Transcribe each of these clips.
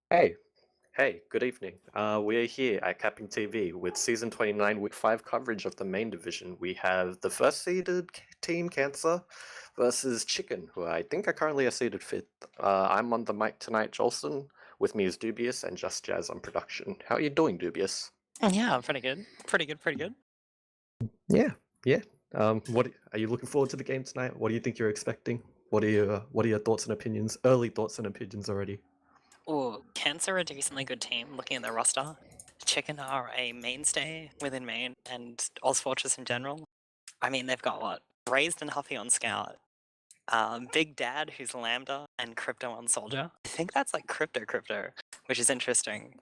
Hey, hey, good evening. We're here at CappingTV with season 29, week 5 coverage of the main division. We have the first seeded team, Cancer, versus Chicken, who I think are currently a seeded fifth. I'm on the mic tonight, Jolson. With me is Dubious and Just Jazz on production. How are you doing, Dubious? Yeah, pretty good. Pretty good, pretty good. Yeah, yeah. What are you looking forward to the game tonight? What do you think you're expecting? What are your thoughts and opinions? Early thoughts and opinions already. Oh, Cancer are a decently good team looking at their roster. Chicken are a mainstay within Maine and ozfortress in general. I mean, they've got what? Raised and Huffy on Scout. Big Dad, who's Lambda, and Crypto on Soldier. I think that's like Crypto, which is interesting.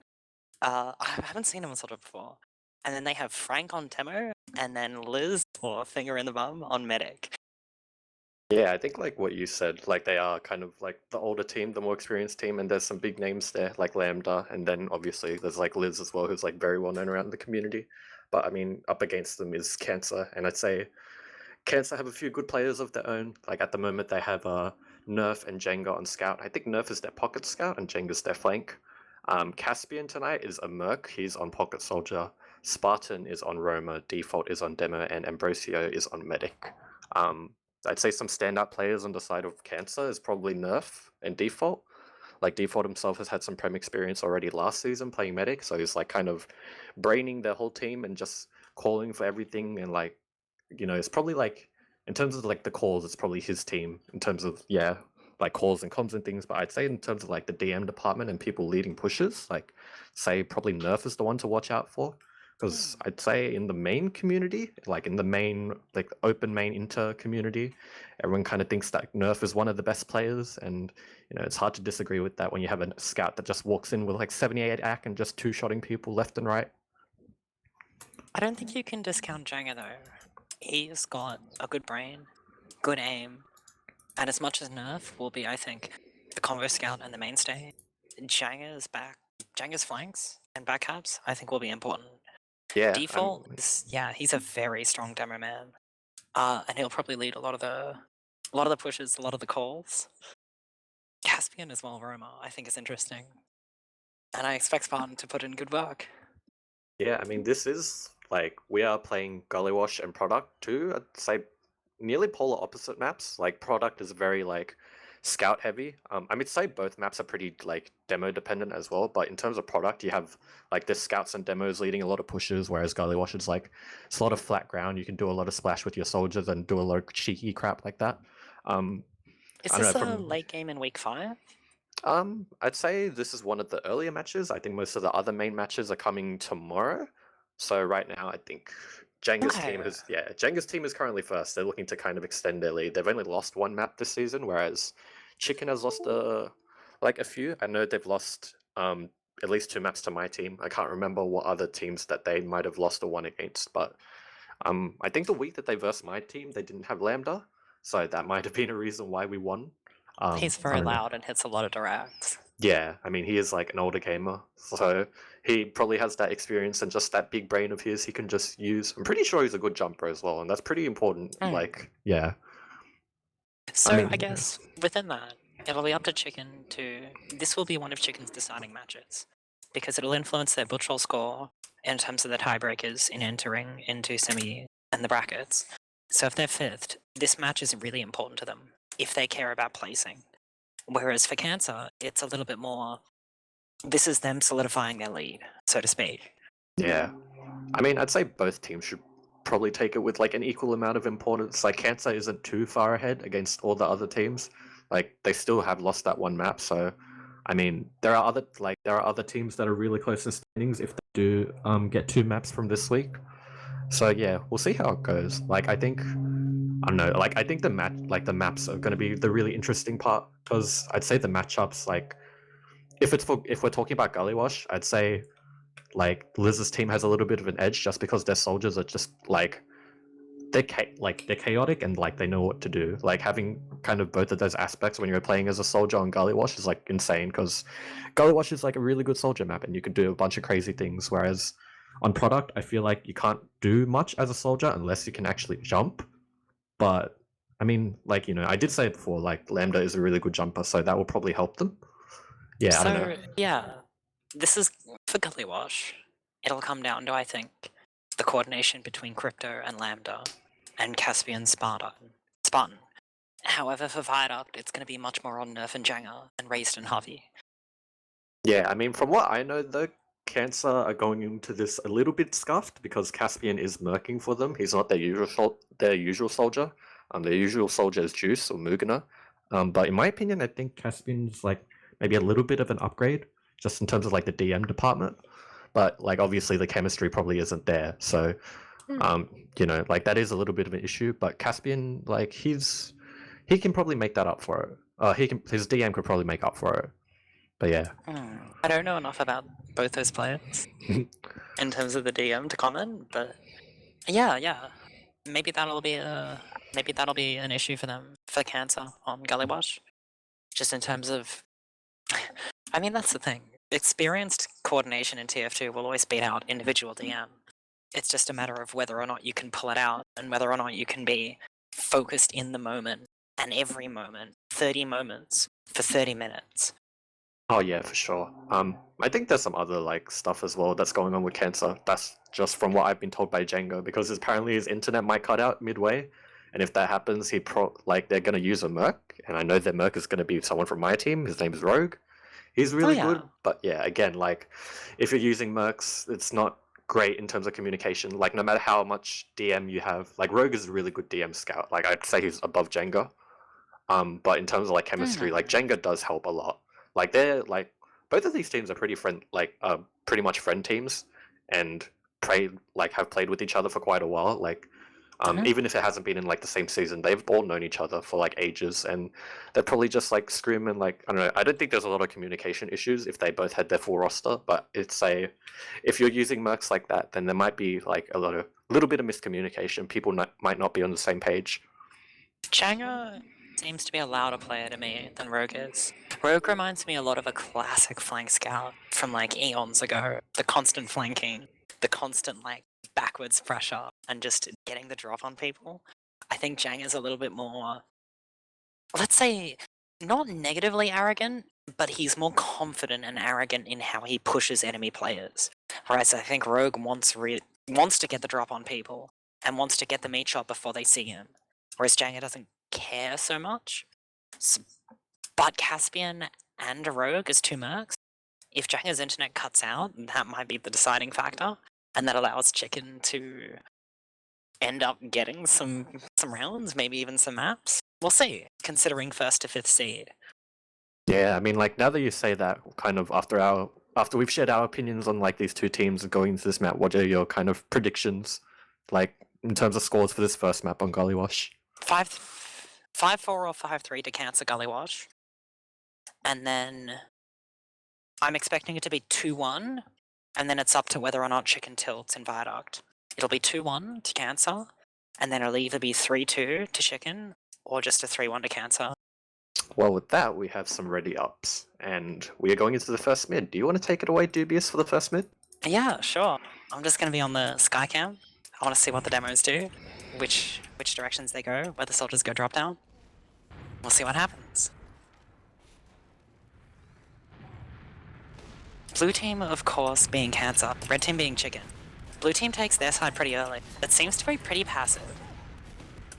I haven't seen him on Soldier before. And then they have Frank on Temo, and then Liz, or Finger in the Bum, on Medic. Yeah, I think like what you said, like they are kind of like the older team, the more experienced team, and there's some big names there, like Lambda, and then obviously there's like Liz as well, who's like very well known around the community. But I mean, up against them is Cancer, and I'd say Cancer have a few good players of their own. Like at the moment, they have Nerf and Jenga on Scout. I think Nerf is their pocket scout and Jenga's their flank. Caspian tonight is a Merc. He's on pocket soldier. Spartan is on Roma. Default is on demo, and Ambrosio is on medic. Um, I'd say some standout players on the side of Cancer is probably Nerf and Default. Like Default himself has had some prem experience already last season playing medic, so he's like kind of braining their whole team and just calling for everything and like it's probably like in terms of like the calls, it's probably his team in terms of like calls and comms and things. But I'd say in terms of like the DM department and people leading pushes, like say probably Nerf is the one to watch out for. Because I'd say in the main community, like in the main like open main inter community, everyone kind of thinks that Nerf is one of the best players, and it's hard to disagree with that when you have a scout that just walks in with like 78 AC and just two-shotting people left and right. I don't think you can discount Jenga though. He's got a good brain, good aim, and as much as Nerf will be, I think, the combo scout and the mainstay, Jenga's flanks and backcaps, I think will be important. Yeah, Default is, yeah, he's a very strong demo man, and he'll probably lead a lot of the pushes, a lot of the calls. Caspian as well, Roma, I think is interesting, and I expect Spartan to put in good work. Yeah, I mean, this is like we are playing Gullywash and Product too. I'd say nearly polar opposite maps. Like Product is very like scout heavy. I mean, say both maps are pretty like demo dependent as well. But in terms of Product, you have like the scouts and demos leading a lot of pushes, whereas Gullywash is like it's a lot of flat ground. You can do a lot of splash with your soldiers and do a lot of cheeky crap like that. Is I don't know this a from late game in week 5? I'd say this is one of the earlier matches. I think most of the other main matches are coming tomorrow. So right now, I think Okay. Jenga's team is currently first. They're looking to kind of extend their lead. They've only lost one map this season, whereas Chicken has lost like a few. I know they've lost at least two maps to my team. I can't remember what other teams that they might have lost or won against, but I think the week that they versed my team, they didn't have Lambda, so that might have been a reason why we won. He's I very don't know. loud and hits a lot of directs. Yeah, I mean, he is like an older gamer, so he probably has that experience and just that big brain of his he can just use. I'm pretty sure he's a good jumper as well, and that's pretty important. Mm. Like, yeah, I So I mean, guess within that, it'll be up to Chicken to. This will be one of Chicken's deciding matches because it'll influence their butch roll score in terms of the tiebreakers in entering into semi and the brackets. So if they're fifth, this match is really important to them if they care about placing. Whereas for Cancer, it's a little bit more. This is them solidifying their lead, so to speak. yeah. I mean, I'd say both teams should probably take it with like an equal amount of importance. Like, Cancer isn't too far ahead against all the other teams. Like, they still have lost that one map, so I mean, there are other teams that are really close in standings if they do get two maps from this week. So yeah, we'll see how it goes. Like I don't know. Like I think the maps are going to be the really interesting part because I'd say the matchups like if we're talking about Gullywash, I'd say like Liz's team has a little bit of an edge just because their soldiers are just like they're chaotic and like they know what to do. Like having kind of both of those aspects when you're playing as a soldier on Gullywash is like insane because Gullywash is like a really good soldier map and you can do a bunch of crazy things. Whereas on Product, I feel like you can't do much as a soldier unless you can actually jump. But I mean, like I did say it before, like Lambda is a really good jumper, so that will probably help them. Yeah, I don't know. So, yeah, this is for Gully Wash. It'll come down to, I think, the coordination between Crypto and Lambda and Caspian Spartan. However, for Viaduct, it's going to be much more on Nerf and Jenga and Raised and Harvey. Yeah, I mean, from what I know, the Cancer are going into this a little bit scuffed because Caspian is murking for them. He's not their usual soldier. Their usual soldier is Juice or Mugana. But in my opinion, I think Caspian's like maybe a little bit of an upgrade, just in terms of like the DM department. But like obviously the chemistry probably isn't there. So you know, like that is a little bit of an issue. But Caspian, like he can probably make that up for it. His DM could probably make up for it. But yeah. I don't know enough about both those players in terms of the DM to comment, but yeah, maybe that'll be an issue for them for Cancer on Gully Wash. Just in terms of, I mean, that's the thing. Experienced coordination in TF2 will always beat out individual DM. It's just a matter of whether or not you can pull it out and whether or not you can be focused in the moment and every moment, 30 moments for 30 minutes. Oh yeah, for sure. I think there's some other like stuff as well that's going on with Cancer. That's just from what I've been told by Django, because apparently his internet might cut out midway, and if that happens, they're gonna use a merc, and I know their merc is gonna be someone from my team. His name is Rogue. He's really good, but yeah, again, like if you're using mercs, it's not great in terms of communication. Like no matter how much DM you have, like Rogue is a really good DM scout. Like I'd say he's above Jenga. But in terms of like chemistry, like Jenga does help a lot. Like they're like both of these teams are pretty much friend teams, and have played with each other for quite a while. Like even if it hasn't been in like the same season, they've all known each other for like ages, and they're probably just like screaming like I don't know. I don't think there's a lot of communication issues if they both had their full roster, but if you're using mercs like that, then there might be like a little bit of miscommunication. People might not be on the same page. Changa seems to be a louder player to me than Rogue is. Rogue reminds me a lot of a classic flank scout from like eons ago. The constant flanking, the constant like backwards pressure, and just getting the drop on people. I think Jang is a little bit more, let's say, not negatively arrogant, but he's more confident and arrogant in how he pushes enemy players. Whereas I think Rogue wants to get the drop on people and wants to get the meat shot before they see him. Whereas Janga doesn't care so much. But Caspian and Rogue as two mercs, if Janga's internet cuts out, that might be the deciding factor, and that allows Chicken to end up getting some rounds, maybe even some maps. We'll see, considering 1st to 5th seed. Yeah, I mean, like now that you say that, kind of after we've shared our opinions on like these two teams and going into this map, what are your kind of predictions, like in terms of scores for this first map on Gully Wash? 5-4 or 5-3 to Cancer Gully Wash, and then I'm expecting it to be 2-1, and then it's up to whether or not Chicken tilts in Viaduct. It'll be 2-1 to Cancer, and then it'll either be 3-2 to Chicken or just a 3-1 to Cancer. Well, with that, we have some ready ups, and we are going into the first mid. Do you want to take it away, Dubious, for the first mid? Yeah, sure. I'm just going to be on the Skycam. I want to see what the demos do, which directions they go, where the soldiers go drop down. We'll see what happens. Blue team, of course, being Cancer, red team being Chicken. Blue team takes their side pretty early. It seems to be pretty passive.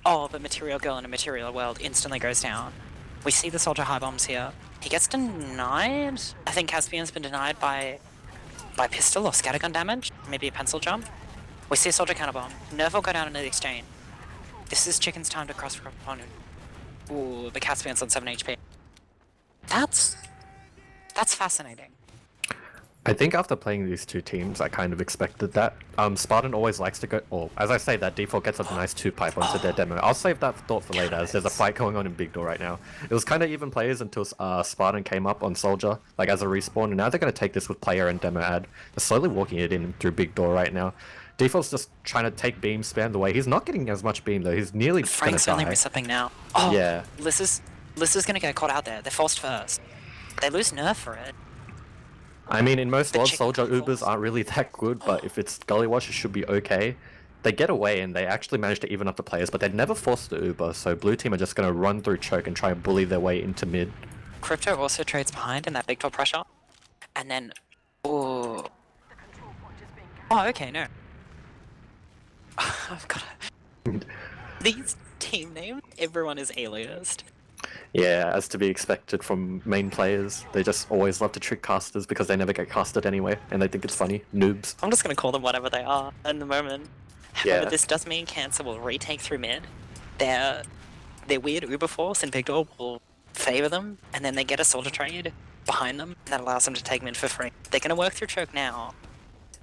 Oh, but Material Girl in a Material World instantly goes down. We see the soldier high bombs here. He gets denied? I think Caspian's been denied by pistol or scattergun damage, maybe a pencil jump. We see a soldier counterbomb. Nerf will go down into the exchange. This is Chicken's time to cross for opponent. Ooh, the Caspian's on 7 HP. That's fascinating. I think after playing these two teams, I kind of expected that. Spartan always likes to go, or as I say, that default gets a nice 2-pipe onto their demo. I'll save that thought for later, as there's a fight going on in Big Door right now. It was kind of even players until Spartan came up on Soldier, like as a respawn, and now they're going to take this with player and demo ad. They're slowly walking it in through Big Door right now. Default's just trying to take beam spam away. He's not getting as much beam though. He's nearly going to die. Frank's only resupping now. Oh, yeah. Lissa's going to get caught out there. They're forced first. They lose Nerf for it. I mean, in most worlds, Soldier Ubers aren't really that good, but if it's Gully Wash, it should be okay. They get away and they actually manage to even up the players, but they never force the Uber, so blue team are just going to run through choke and try and bully their way into mid. Crypto also trades behind in that big top pressure. And then... Oh, okay, no. I've got these team names, everyone is aliased. Yeah, as to be expected from main players. They just always love to trick casters because they never get casted anyway, and they think it's funny. Noobs. I'm just gonna call them whatever they are in the moment. However, Yeah. this does mean Cancer will retake through mid. Their weird Uber Force in Big Door will favor them, and then they get a soldier trade behind them that allows them to take mid for free. They're gonna work through choke now.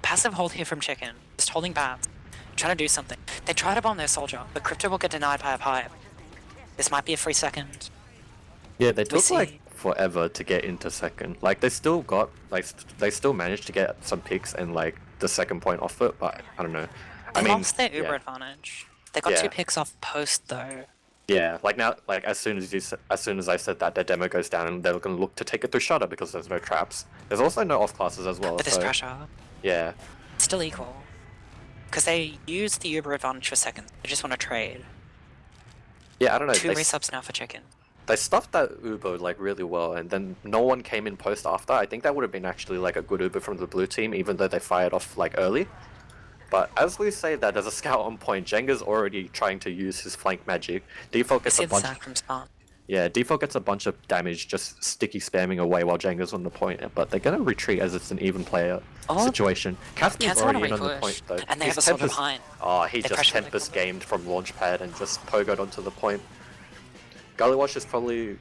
Passive hold here from Chicken, just holding bats, trying to do something. They try to bomb their soldier, but Crypto will get denied by a pipe. This might be a free second. Yeah, they took see. like forever to get into second. Like they still got they still managed to get some picks and like the second point off it, but I don't know. They lost their Uber yeah. advantage. They got Yeah. 2 picks off post though. Yeah, like now, like as soon as I said that, their demo goes down and they're gonna look to take it through shutter because there's no traps. There's also no off classes as well. But this so, pressure, yeah, still equal. Because they use the Uber advantage for seconds. They just want to trade. yeah, I don't know. 2 resubs now for Chicken. They stuffed that Uber like really well, and then no one came in post after. I think that would have been actually like a good Uber from the blue team, even though they fired off like early. But as we say that, there's a scout on point. Jenga's already trying to use his flank magic. Default gets See a the bunch. sack from spawn. Yeah, Default gets a bunch of damage just sticky spamming away while Jenga's on the point, but they're gonna retreat as it's an even player situation. Caspian's Cancer wanna already in on the repush, point though. and they He's have a soldier Tempest- behind. Oh, he They just pressure Tempest gamed from launchpad and just pogoed onto the point. Gullywash is probably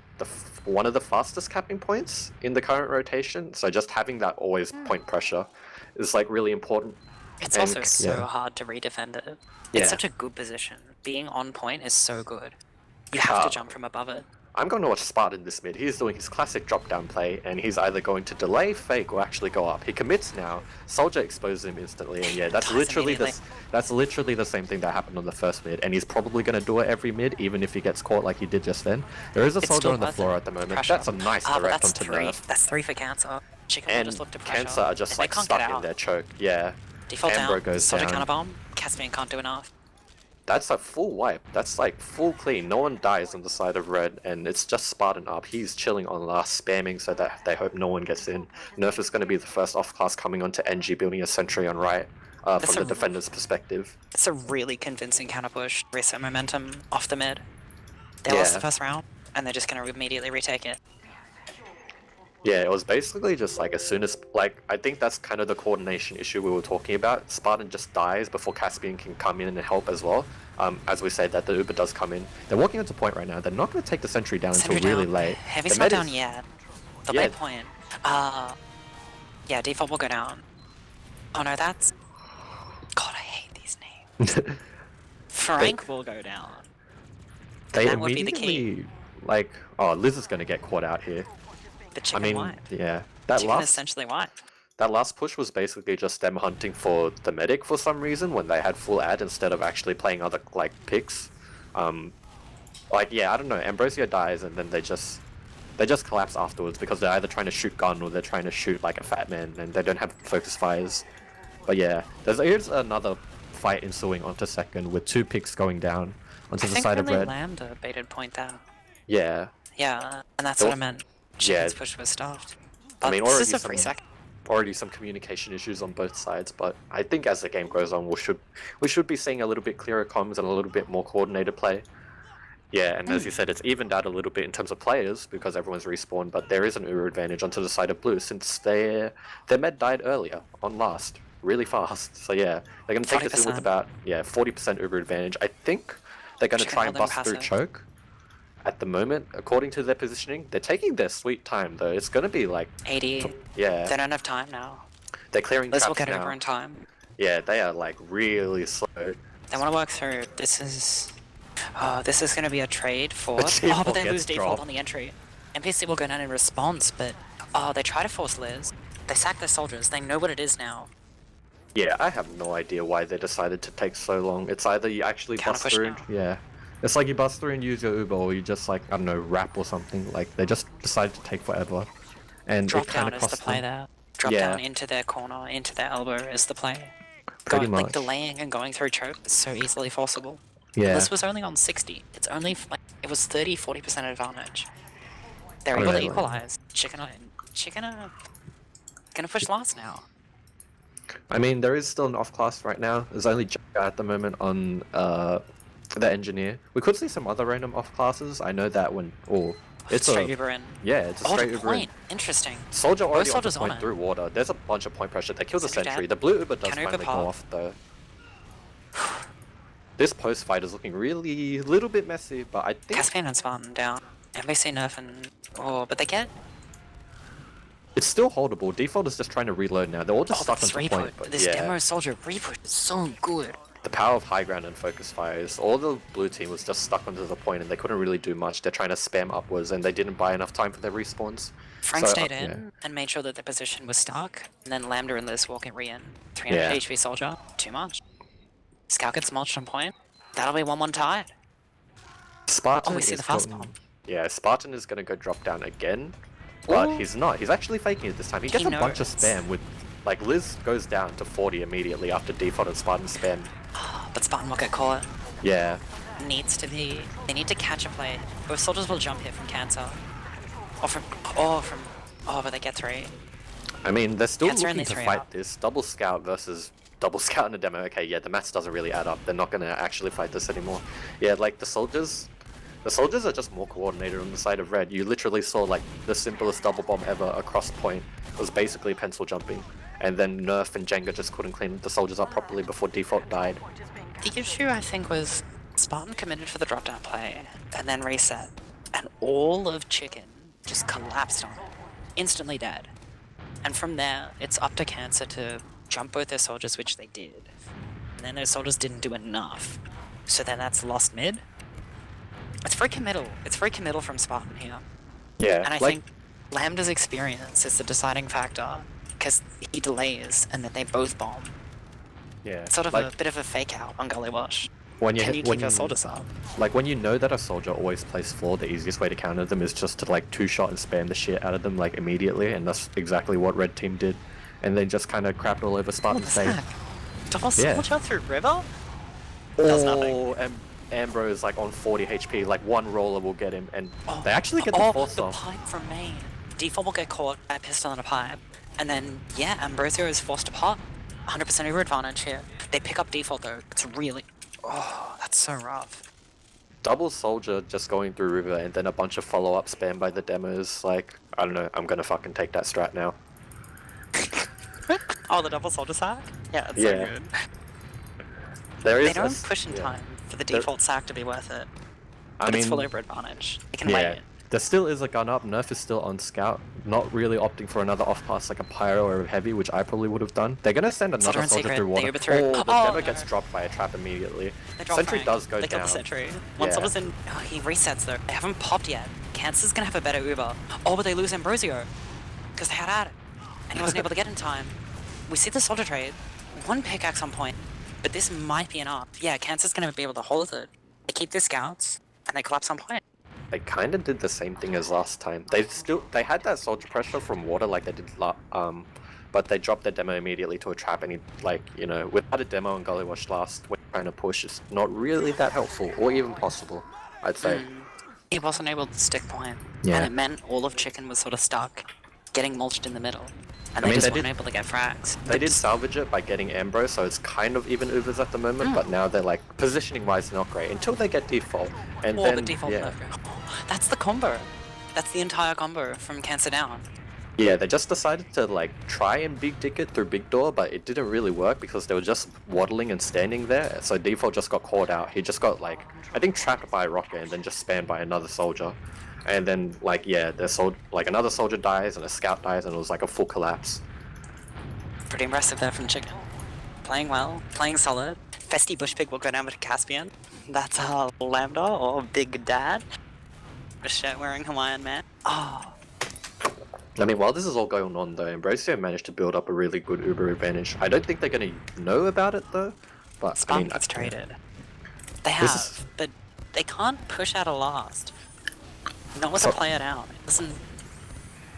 one of the fastest capping points in the current rotation, so just having that always point pressure is like really important. It's And, also so yeah. hard to redefend it. Yeah. It's such a good position. Being on point is so good. You have to Uh, jump from above it. I'm going to watch Spartan this mid. He's doing his classic drop-down play, and he's either going to delay, fake, or actually go up. He commits now. Soldier exposes him instantly, and yeah, that's Dies literally immediately. the same thing that happened on the first mid. And he's probably going to do it every mid, even if he gets caught like he did just then. There is a It's soldier still on the worth floor it. at the moment. Pressure. That's a nice But direct that's onto 3. nerf. That's 3 for Cancer. Chicken will And just look to pressure. Cancer are just and they like can't stuck get in out. their choke. Yeah. Default Ambro down. goes Soldier down. counterbomb. Caspian can't do enough. That's a full wipe. That's like full clean. No one dies on the side of red, and it's just Spartan up. He's chilling on last, spamming so that they hope no one gets in. Nerf is going to be the first off class coming onto NG, building a sentry on right from the defender's perspective. It's a really convincing counter push. Reset momentum off the mid. They lost Yeah. the first round, and they're just going to immediately retake it. Yeah, it was basically just like as soon as, like, I think that's kind of the coordination issue we were talking about. Spartan just dies before Caspian can come in and help as well. As we said, that the Uber does come in. They're walking onto point right now. They're not going to take the sentry down Sentry until really down. late. Heavy's The not med down is- yet. The Yeah. late point. Yeah, default will go down. Oh no, that's... God, I hate these names. Frank will go down. They That would be the key. immediately, like, oh, Liz is going to get caught out here. The I chicken mean, white. yeah. That Chicken last essentially white. That last push was basically just them hunting for the medic for some reason when they had full ad instead of actually playing other like picks. Like yeah, I don't know. Ambrosio dies and then they just collapse afterwards because they're either trying to shoot gun or they're trying to shoot like a fat man and they don't have focus fires. But yeah, here's another fight ensuing onto second with 2 picks going down onto the side of red. Lambda baited point down. Yeah. Yeah, and that's There what I was- meant. yeah. Chicken's push was stuffed. I But mean, this already is a free second. already some communication issues on both sides, but I think as the game goes on, we should be seeing a little bit clearer comms and a little bit more coordinated play. Yeah, and as you said, it's evened out a little bit in terms of players because everyone's respawned, but there is an Uru advantage onto the side of blue since their med died earlier on last, really fast. So yeah, they're going to take this in with 40%. about 40% Uru advantage. I think they're going to Chicken try and held bust through impassive. choke. At the moment, according to their positioning, they're taking their sweet time though. It's going to be like 80. yeah, They don't have time now. they're clearing Liz will traps get now. over in time. Yeah, they are like really slow. They want to work through. This is going to be a trade for... The default but they gets lose default dropped. on the entry. NPC will go down in response, but... they try to force Liz. They sack their soldiers. They know what it is now. Yeah, I have no idea why they decided to take so long. It's either you actually Counter bust push through, now. yeah. It's like you bust through and use your Uber, or you just like, I don't know, rap or something. Like, they just decided to take forever. And Drop it kind down of is the cost play them. there. Drop Yeah. down into their corner, into their elbow is the play. Pretty Like, much. delaying and going through choke is so easily forceable. Yeah. This was only on 60. It's only, like, it was 30-40% advantage. They're I able to mean, like- equalize. Chicken are gonna push last now. I mean, there is still an off class right now. There's only Jagger at the moment on the engineer. We could see some other random off classes. I know that when it's straight a Uber in. yeah, it's a Oh, straight the Uber in. point. Interesting. Soldier already on the soldiers on point it. through water. There's a bunch of point pressure. They kill the Sentry sentry. dead. The blue Uber does Can Uber finally go pop? off though. This post fight is looking really little bit messy, but I think Caspian and Spartan down. MVC nerf and but they get it's still holdable. Default is just trying to reload now. They're all just stuck this onto repush. point, but This yeah. demo soldier repush is so good. The power of high ground and focus fires. All the blue team was just stuck onto the point and they couldn't really do much. They're trying to spam upwards and they didn't buy enough time for their respawns. Frank So, stayed yeah. in and made sure that their position was stuck, and then Lambda and Liz walk it re-in. 300 Yeah. HP soldier, too much. Scout gets mulched on point. That'll be 1-1 tied. Spartan Oh, we see is the fast going- bomb. Yeah, Spartan is going to go drop down again, but Ooh. he's not. He's actually faking it this time. He gets He a bunch of knows. spam with, like, Liz goes down to 40 immediately after Default and Spartan spam. But Spartan will get caught. Yeah, Needs to be. They need to catch a play. Both soldiers will jump here from cancer. But they get 3. I mean, they're still Cancer looking only to 3 fight up. this. Double Scout versus Double Scout in a demo. Okay, yeah, the maths doesn't really add up. They're not going to actually fight this anymore. Yeah, like, the soldiers are just more coordinated on the side of red. You literally saw, like, the simplest double bomb ever across point. It was basically pencil jumping. And then Nerf and Jenga just couldn't clean the soldiers up properly before Default died. The issue, I think, was Spartan committed for the drop down play and then reset. And all of Chicken just collapsed on it. Instantly dead. And from there, it's up to Cancer to jump both their soldiers, which they did. And then their soldiers didn't do enough. So then that's lost mid. It's very committal. It's very committal from Spartan here. Yeah, And I like, think Lambda's experience is the deciding factor. Because he delays and then they both bomb. yeah, It's sort of like, a bit of a fake out on Gully Wash. when you Can you when keep your soldiers up? Like, when you know that a soldier always plays floor, the easiest way to counter them is just to, like, two-shot and spam the shit out of them, like, immediately, and that's exactly what Red Team did. And then just kind of crap all over Spartan's save. Double Yeah. soldier through river? Does nothing. And Ambrose, like, on 40 HP, like, one roller will get him, and they actually get the Oh, force the off. pipe from main. Default will get caught by a pistol and a pipe. And then, yeah, Ambrosio is forced to pop. 100% over advantage here. They pick up Default though. It's really... Oh, that's so rough. Double Soldier just going through river, and then a bunch of follow-up spam by the demos, like, I don't know, I'm gonna fucking take that strat now. Oh, the double soldier sack? Yeah, it's Yeah. so good. There is They don't a- push in yeah. time for the There- default sack to be worth it. I But it's mean, full over advantage. They can yeah, wait. there still is a gun up. Nerf is still on scout, not really opting for another off pass like a pyro or a heavy, which I probably would have done. They're gonna send Soldier another and soldier secret, through they water. Uber through. Oh, the Oh, demo no. gets dropped by a trap immediately. They drop Sentry Frank. does go They kill down. the sentry. One Yeah. soldier's in. Oh, he resets though. They haven't popped yet. Cancer's gonna have a better Uber. Oh, but they lose Ambrosio. Because they had at it. And he wasn't able to get in time. We see the soldier trade. One pickaxe on point. But this might be enough. Yeah, Cancer's gonna be able to hold it. They keep their scouts. And they collapse on point. They kind of did the same thing as last time. They had that soldier pressure from water like they did but they dropped their demo immediately to a trap, and without a demo on Gully Wash last, when trying to push is not really that helpful or even possible, I'd say. He wasn't able to stick point. Yeah. And it meant all of Chicken was sort of stuck, getting mulched in the middle. And I they mean, just they weren't did- able to get frags. They did salvage it by getting Ambrose, so it's kind of even Ubers at the moment, but now they're like, positioning-wise, not great, until they get default. And Or then, the default yeah. nerf. That's the combo. That's the entire combo from Cancer down. Yeah, they just decided to like try and big dick it through big door, but it didn't really work because they were just waddling and standing there. So default just got caught out. He just got like, I think trapped by a rocket and then just spammed by another soldier. And then like another soldier dies and a scout dies and it was like a full collapse. Pretty impressive there from Chicken. Playing well, playing solid. Festy Bushpig will go down with Caspian. That's Lambda or Big Dad. A shirt wearing Hawaiian man. Oh, I mean, while this is all going on though, Ambrosio managed to build up a really good Uber advantage. I don't think they're going to know about it though, but Spawn I mean, gets traded. They This have, is- but they can't push out a last. Not with So- a play it out. It doesn't.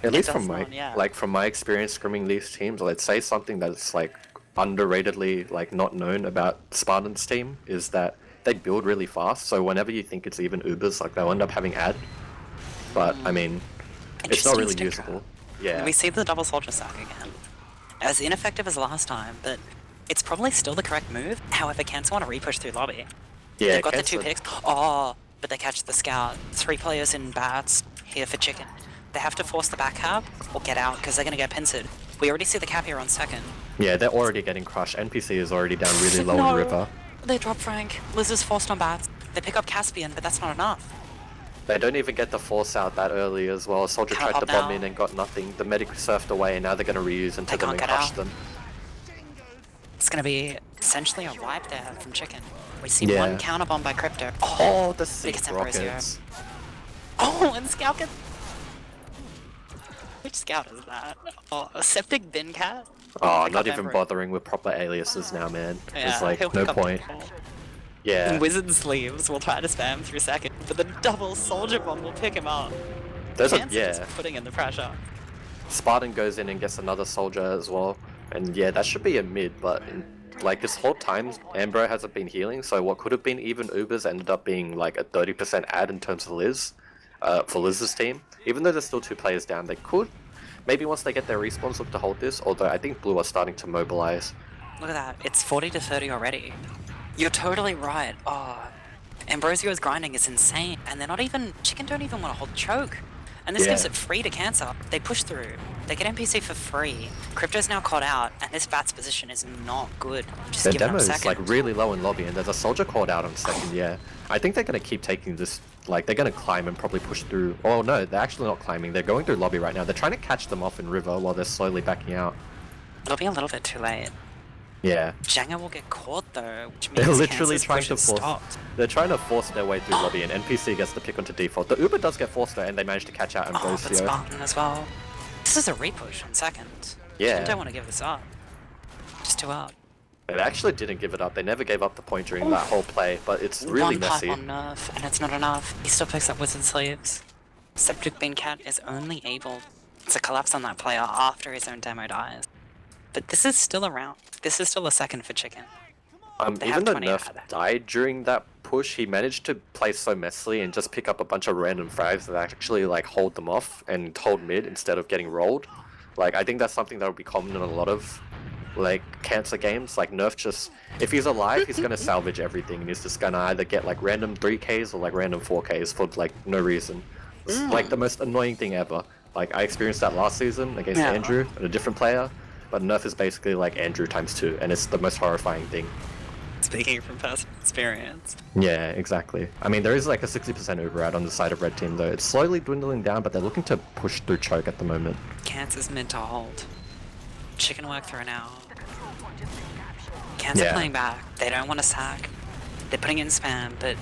At least It from does my not, yeah. from my experience scrimming these teams, let's say something that's like underratedly like not known about Spartan's team is that they build really fast. So whenever you think it's even Ubers, like they'll end up having ad. But I mean, It's not Interesting really stick usable. trap. Yeah. We see the double soldier sack again. As ineffective as last time, but it's probably still the correct move. However, Cancer want to re-push through lobby. Yeah, They've got the 2 Cancer. picks. Oh, but they catch the scout. 3 players in bats here for chicken. They have to force the back cap or get out because they're going to get pincered. We already see the cap here on second. Yeah, they're already getting crushed. NPC is already down really low No. in River. They drop Frank. Liz is forced on bats. They pick up Caspian, but that's not enough. They don't even get the force out that early as well. Soldier Can't tried to hop bomb now. in and got nothing. The medic surfed away and now they're going to reuse into They them and can't get crush out. them. It's going to be essentially a wipe there from chicken. We see Yeah. one counter bomb by Crypto. Oh, the Big sick attempt for rockets. Oh, and Scout gets... Which Scout is that? Oh, a Septic Bin Cat? Oh, Pick not up even Emperor. bothering with proper aliases now, man. Yeah, There's like he'll no pick up point. Default. Yeah. And Wizard Sleeves will try to spam through second, but the double soldier bomb will pick him up. There's a, Cancer yeah. just putting in the pressure. Spartan goes in and gets another soldier as well. And yeah, that should be a mid, but like this whole time, Ambro hasn't been healing, so what could have been even Ubers ended up being like a 30% add in terms of Liz, for Liz's team. Even though there's still 2 players down, they could, maybe once they get their respawns, look to hold this, although I think Blue are starting to mobilize. Look at that, it's 40 to 30 already. You're totally right. Oh, Ambrosio's grinding is insane, and they're not even... Chicken don't even want to hold choke. And this Yeah. gives it free to Cancer. They push through. They get NPC for free. Crypto's now caught out, and this bat's position is not good. Just Their give it demo up is second. like really low in lobby, and there's a soldier called out on second, yeah. I think they're going to keep taking this, like they're going to climb and probably push through. Oh no, they're actually not climbing, they're going through lobby right now. They're trying to catch them off in River while they're slowly backing out. It'll be a little bit too late. Yeah. Jenga will get caught though, which means They're literally Cancer's trying push to is force. stopped. They're trying to force their way through lobby, and NPC gets the pick onto default. The Uber does get forced though, and they manage to catch out Oh, but Ambrosio. Spartan as well. This is a repush on second. Yeah. I don't want to give this up. Just 2 up. They actually didn't give it up. They never gave up the point during that whole play, but it's really One messy. pipe on nerf, and it's not enough. He still picks up Wizard Sleeves. Septic Bean Cat is only able to collapse on that player after his own demo dies. But this is still around. This is still a second for Chicken. They have Even though 20 Nerf ad. died during that push, he managed to play so messily and just pick up a bunch of random frags that actually like hold them off and hold mid instead of getting rolled. Like I think that's something that would be common in a lot of like Cancer games. Like Nerf just, if he's alive, he's gonna salvage everything and he's just gonna either get like random 3Ks or like random 4Ks for like no reason. It's like the most annoying thing ever. Like I experienced that last season against Yeah. Andrew and a different player, but Nerf is basically like Andrew times 2 and it's the most horrifying thing. Speaking from personal experience. Yeah, exactly. I mean, there is like a 60% override on the side of Red Team, though. It's slowly dwindling down, but they're looking to push through choke at the moment. Cancer's meant to hold. Chicken work through now. Cancer Yeah. playing back. They don't want to sack. They're putting in spam, but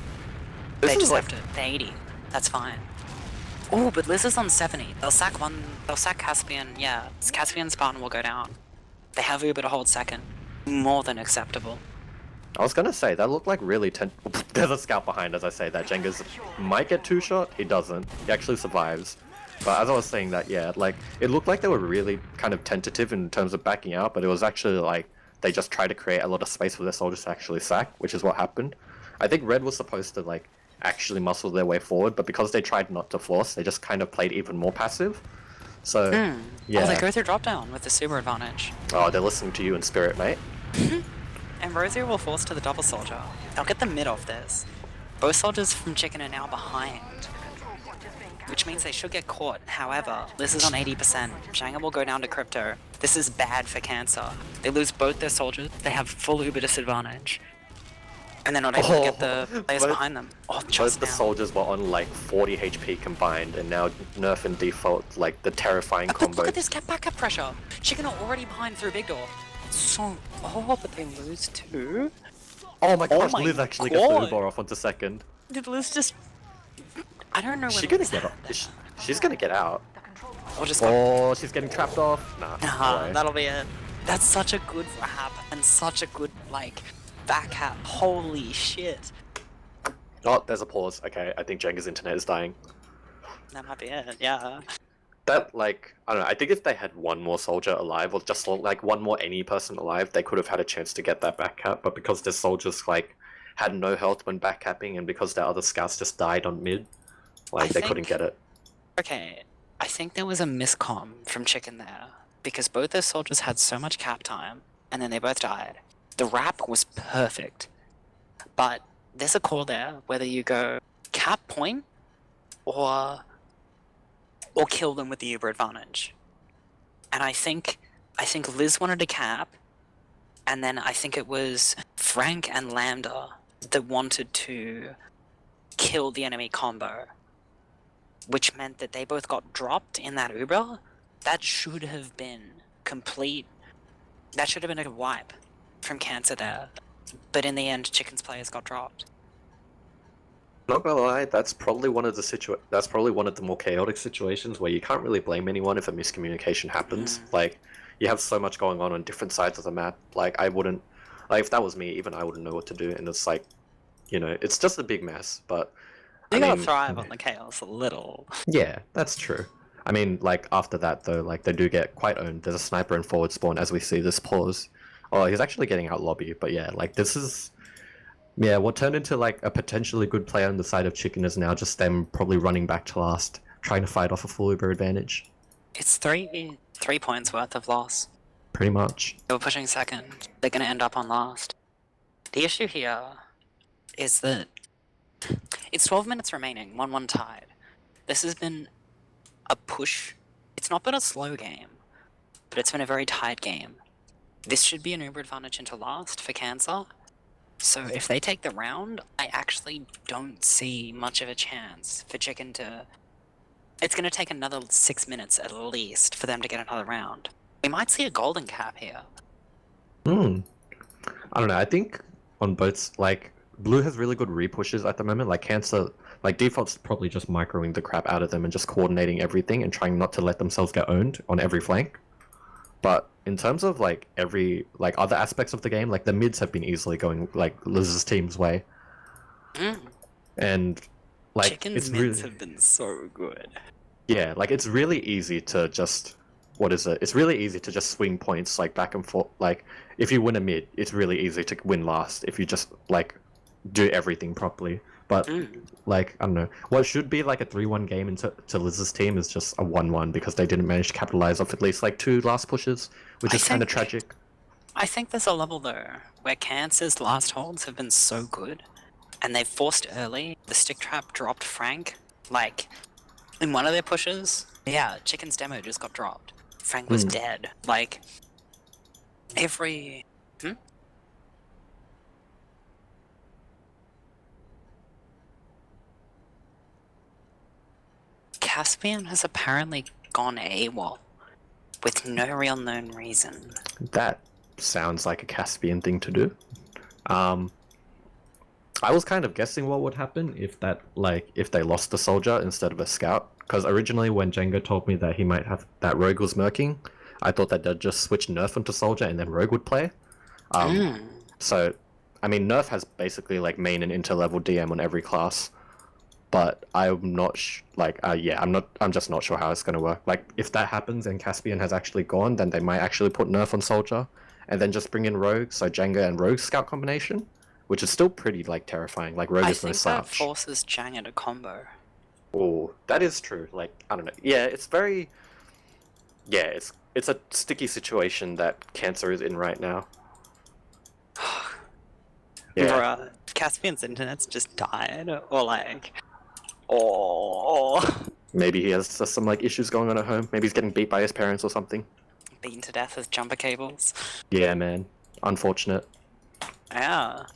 This they is just like- have to. They're 80. That's fine. Oh, but Liz is on 70. They'll sack one. They'll sack Caspian. Yeah, Caspian Spartan will go down. They have Uber to hold second. More than acceptable. I was gonna say, that looked like really There's a scout behind as I say that. Jenga's might get 2-shot, he doesn't. He actually survives. But as I was saying that, yeah, like, it looked like they were really kind of tentative in terms of backing out, but it was actually like, they just tried to create a lot of space for their soldiers to actually sack, which is what happened. I think Red was supposed to, like, actually muscle their way forward, but because they tried not to force, they just kind of played even more passive. So, yeah. Oh, they go through drop down with the super advantage. Oh, they're listening to you in spirit, mate. Ambrosio will force to the double soldier. They'll get the mid off this. Both soldiers from Chicken are now behind, which means they should get caught. However, Liz is on 80%. Janga will go down to Crypto. This is bad for Cancer. They lose both their soldiers. They have full Uber disadvantage. And they're not able to get the players both- behind them. Oh, Both just the now. soldiers were on like 40 HP combined, and now Nerf and default, like the terrifying But combo. look at this back pressure. Chicken are already behind through big door. So, oh, but they lose too. Oh my gosh, my Liz actually gets the God. Uber off onto second. Did Liz just... I don't know when She's gonna Liz get had off. that. She's gonna get out. Or just Oh, she's getting trapped off. Nah, no way. that'll be it. That's such a good wrap and such a good, like, back hat. Holy shit. Oh, there's a pause. Okay, I think Jenga's internet is dying. That might be it, yeah. That, like, I don't know, I think if they had one more soldier alive, or just like one more any person alive, they could have had a chance to get that back cap, but because their soldiers, like, had no health when back capping, and because their other scouts just died on mid, like, I they couldn't think- get it. Okay, I think there was a miscomm from Chicken there, because both those soldiers had so much cap time, and then they both died. The wrap was perfect, but there's a call there whether you go cap point or kill them with the Uber advantage. And I think Liz wanted to cap, and then I think it was Frank and Lambda that wanted to kill the enemy combo, which meant that they both got dropped in that Uber. That should have been complete. That should have been a wipe from Cancer there. But in the end, Chicken's players got dropped. Not gonna lie, that's probably one of the more chaotic situations where you can't really blame anyone if a miscommunication happens. Like, you have so much going on different sides of the map. Like, I wouldn't, like, if that was me, even I wouldn't know what to do. And it's like, it's just a big mess. But You gotta thrive on the chaos a little. Yeah, that's true. I mean, like, after that, though, like, they do get quite owned. There's a sniper in forward spawn as we see this pause. Oh, he's actually getting out lobby, but yeah, like, this is... Yeah, what turned into, like, a potentially good play on the side of Chicken is now just them probably running back to last, trying to fight off a full Uber advantage. It's three points worth of loss. Pretty much. They were pushing second. They're gonna end up on last. The issue here is that it's 12 minutes remaining, 1-1 tied. This has been a push. It's not been a slow game, but it's been a very tight game. This should be an Uber advantage into last for Cancer. So if they take the round, I actually don't see much of a chance for Chicken to... It's going to take another 6 minutes at least for them to get another round. We might see a golden cap here. I don't know, I think on both, like, Blue has really good repushes at the moment. Like, Cancer, like, default's probably just microing the crap out of them and just coordinating everything and trying not to let themselves get owned on every flank. But in terms of, like, other aspects of the game, like, the mids have been easily going, like, Liz's team's way. And, like, Chicken's mids have been so good. Yeah, like, it's really easy to just... What is it? It's really easy to just swing points, like, back and forth. Like, if you win a mid, it's really easy to win last if you just, like, do everything properly. But, like, I don't know. What should be, like, a 3-1 game into Liz's team is just a 1-1 because they didn't manage to capitalize off at least, like, 2 last pushes, which is kind of tragic. I think there's a level, though, where Cancer's last holds have been so good, and they've forced early. The stick trap dropped Frank, like, in one of their pushes. Yeah, Chicken's demo just got dropped. Frank was dead. Like, every... Caspian has apparently gone AWOL with no real known reason. That sounds like a Caspian thing to do. I was kind of guessing what would happen if they lost the soldier instead of a scout. Because originally when Jenga told me that he might have that Rogue was murking, I thought that they'd just switch Nerf into soldier and then Rogue would play. So, I mean, Nerf has basically like main and inter-level DM on every class. But I'm not I'm just not sure how it's going to work. Like, if that happens and Caspian has actually gone, then they might actually put Nerf on Soldier, and then just bring in Rogue, so Jenga and Rogue scout combination, which is still pretty, like, terrifying. Like, Rogue is no slouch. I think that forces Jenga to combo. Oh, that is true. Like, I don't know. Yeah, it's very... Yeah, it's a sticky situation that Cancer is in right now. Yeah. Bruh, Caspian's internet's just died, or like... Oh. Maybe he has some like issues going on at home. Maybe he's getting beat by his parents or something. Beaten to death with jumper cables. Yeah, man. Unfortunate. Yeah.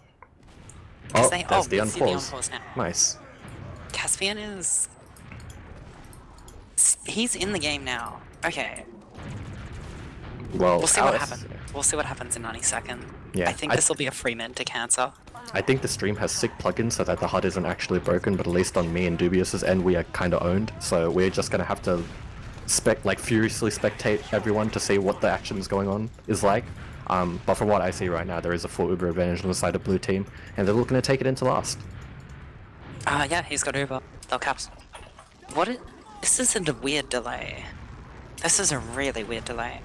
Oh, there's the unpause. Now. Nice. Caspian is... He's in the game now. Okay. Well, we'll see what happens. We'll see what happens in 90 seconds. Yeah, I think this will be a free mid to Cancer. I think the stream has sick plugins so that the HUD isn't actually broken, but at least on me and Dubious's end, we are kind of owned. So we're just going to have to furiously spectate everyone to see what the action's going on is like. But from what I see right now, there is a full Uber advantage on the side of blue team, and they're looking to take it into last. Yeah, he's got Uber. They'll caps. This isn't a weird delay. This is a really weird delay.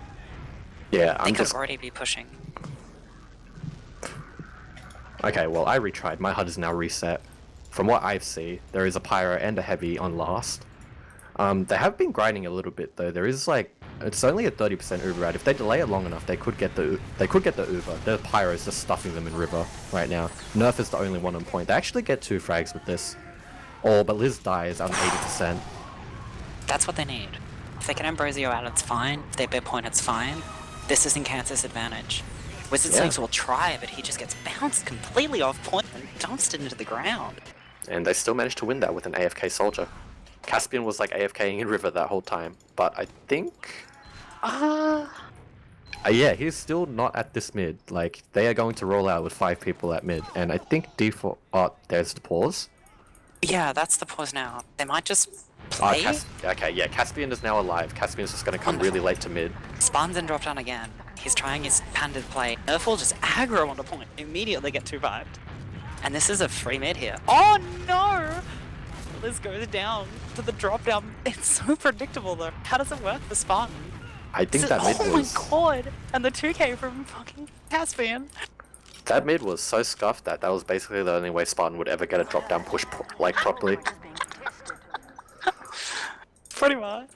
Yeah, they could already be pushing. Okay, well, I retried. My HUD is now reset. From what I see, there is a pyro and a heavy on last. They have been grinding a little bit though. There is like it's only a 30% Uber rate. If they delay it long enough, they could get the Uber. The Pyro is just stuffing them in River right now. Nerf is the only one on point. They actually get 2 frags with this. Oh, but Liz dies on 80%. That's what they need. If they can Ambrosio out, it's fine. If they bit point, it's fine. This isn't Cancer's advantage. Wizard Snakes will try, but he just gets bounced completely off point and dumped into the ground. And they still managed to win that with an AFK soldier. Caspian was like AFKing in River that whole time, but I think... yeah, he's still not at this mid. Like, they are going to roll out with 5 people at mid, and I think default... Oh, there's the pause. Yeah, that's the pause now. They might just play? Okay, yeah, Caspian is now alive. Caspian's just going to come really late to mid. Spawns and drop down again. He's trying his pandered play. Nerf will just aggro on the point. Immediately get 2-5'd. And this is a free mid here. Oh no! Liz goes down to the drop down. It's so predictable though. How does it work for Spawn? I think that mid was... Oh my god! And the 2k from fucking Caspian. That mid was so scuffed that was basically the only way Spartan would ever get a drop down push like properly. Pretty much.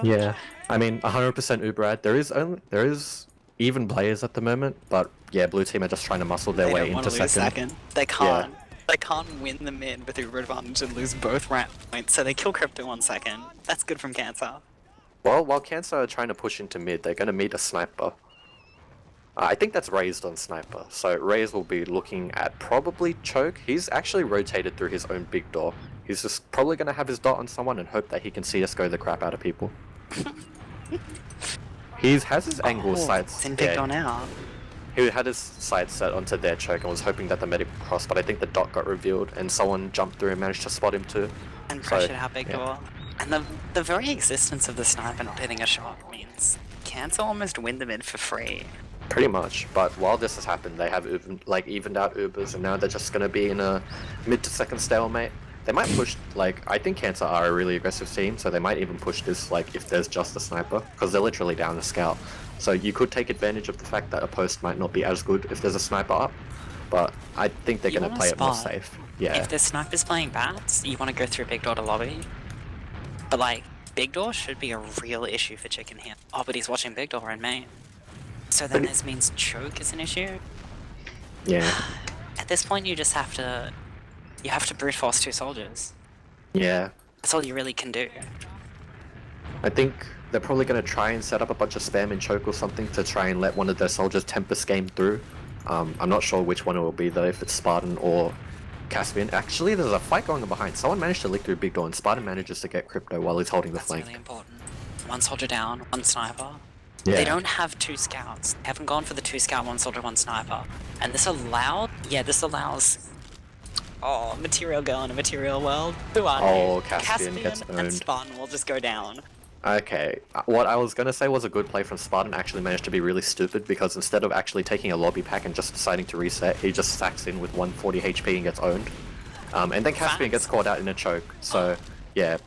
Yeah, I mean 100% Uberad. There is even players at the moment, but yeah, blue team are just trying to muscle their way into second. They can't. Yeah. They can't win the mid with Uber advantage and lose both ramp points, so they kill Crypto on second. That's good from Cancer. Well, while Cancer are trying to push into mid, they're going to meet a sniper. I think that's Raised on sniper, so Raised will be looking at probably Choke. He's actually rotated through his own big door. He's just probably going to have his dot on someone and hope that he can CSGO the crap out of people. He has his angle sights. It's in big door now. He had his sights set onto their Choke and was hoping that the medic would cross, but I think the dot got revealed and someone jumped through and managed to spot him too. And pressured out big door. And the very existence of the sniper not hitting a shot means Cancer almost win the mid for free. Pretty much, but while this has happened, they have evened out Ubers, and now they're just going to be in a mid to second stalemate. They might push, I think Cancer are a really aggressive team, so they might even push this, if there's just a sniper, because they're literally down a scout. So you could take advantage of the fact that a post might not be as good if there's a sniper up, but I think they're going to play it more safe. Yeah. If the sniper's playing bats, you want to go through big door to lobby, but big door should be a real issue for Chicken here. Oh, but he's watching big door in main. So then this means Choke is an issue? Yeah. At this point you just have to... You have to brute force 2 soldiers. Yeah. That's all you really can do. I think they're probably going to try and set up a bunch of spam in Choke or something to try and let one of their soldiers Tempest game through. I'm not sure which one it will be though, if it's Spartan or Caspian. Actually, there's a fight going on behind. Someone managed to lick through big door and Spartan manages to get Crypto while he's holding the flank. That's really important. 1 soldier down, 1 sniper. Yeah. They don't have 2 scouts. They haven't gone for the 2 scout, 1 soldier, 1 sniper. And this allows... Yeah, this allows... Oh, material girl in a material world. Who are they? Caspian gets owned. And Spartan will just go down. Okay, what I was going to say was a good play from Spartan actually managed to be really stupid because instead of actually taking a lobby pack and just deciding to reset, he just sacks in with 140 HP and gets owned. And then Caspian gets caught out in a choke, so yeah,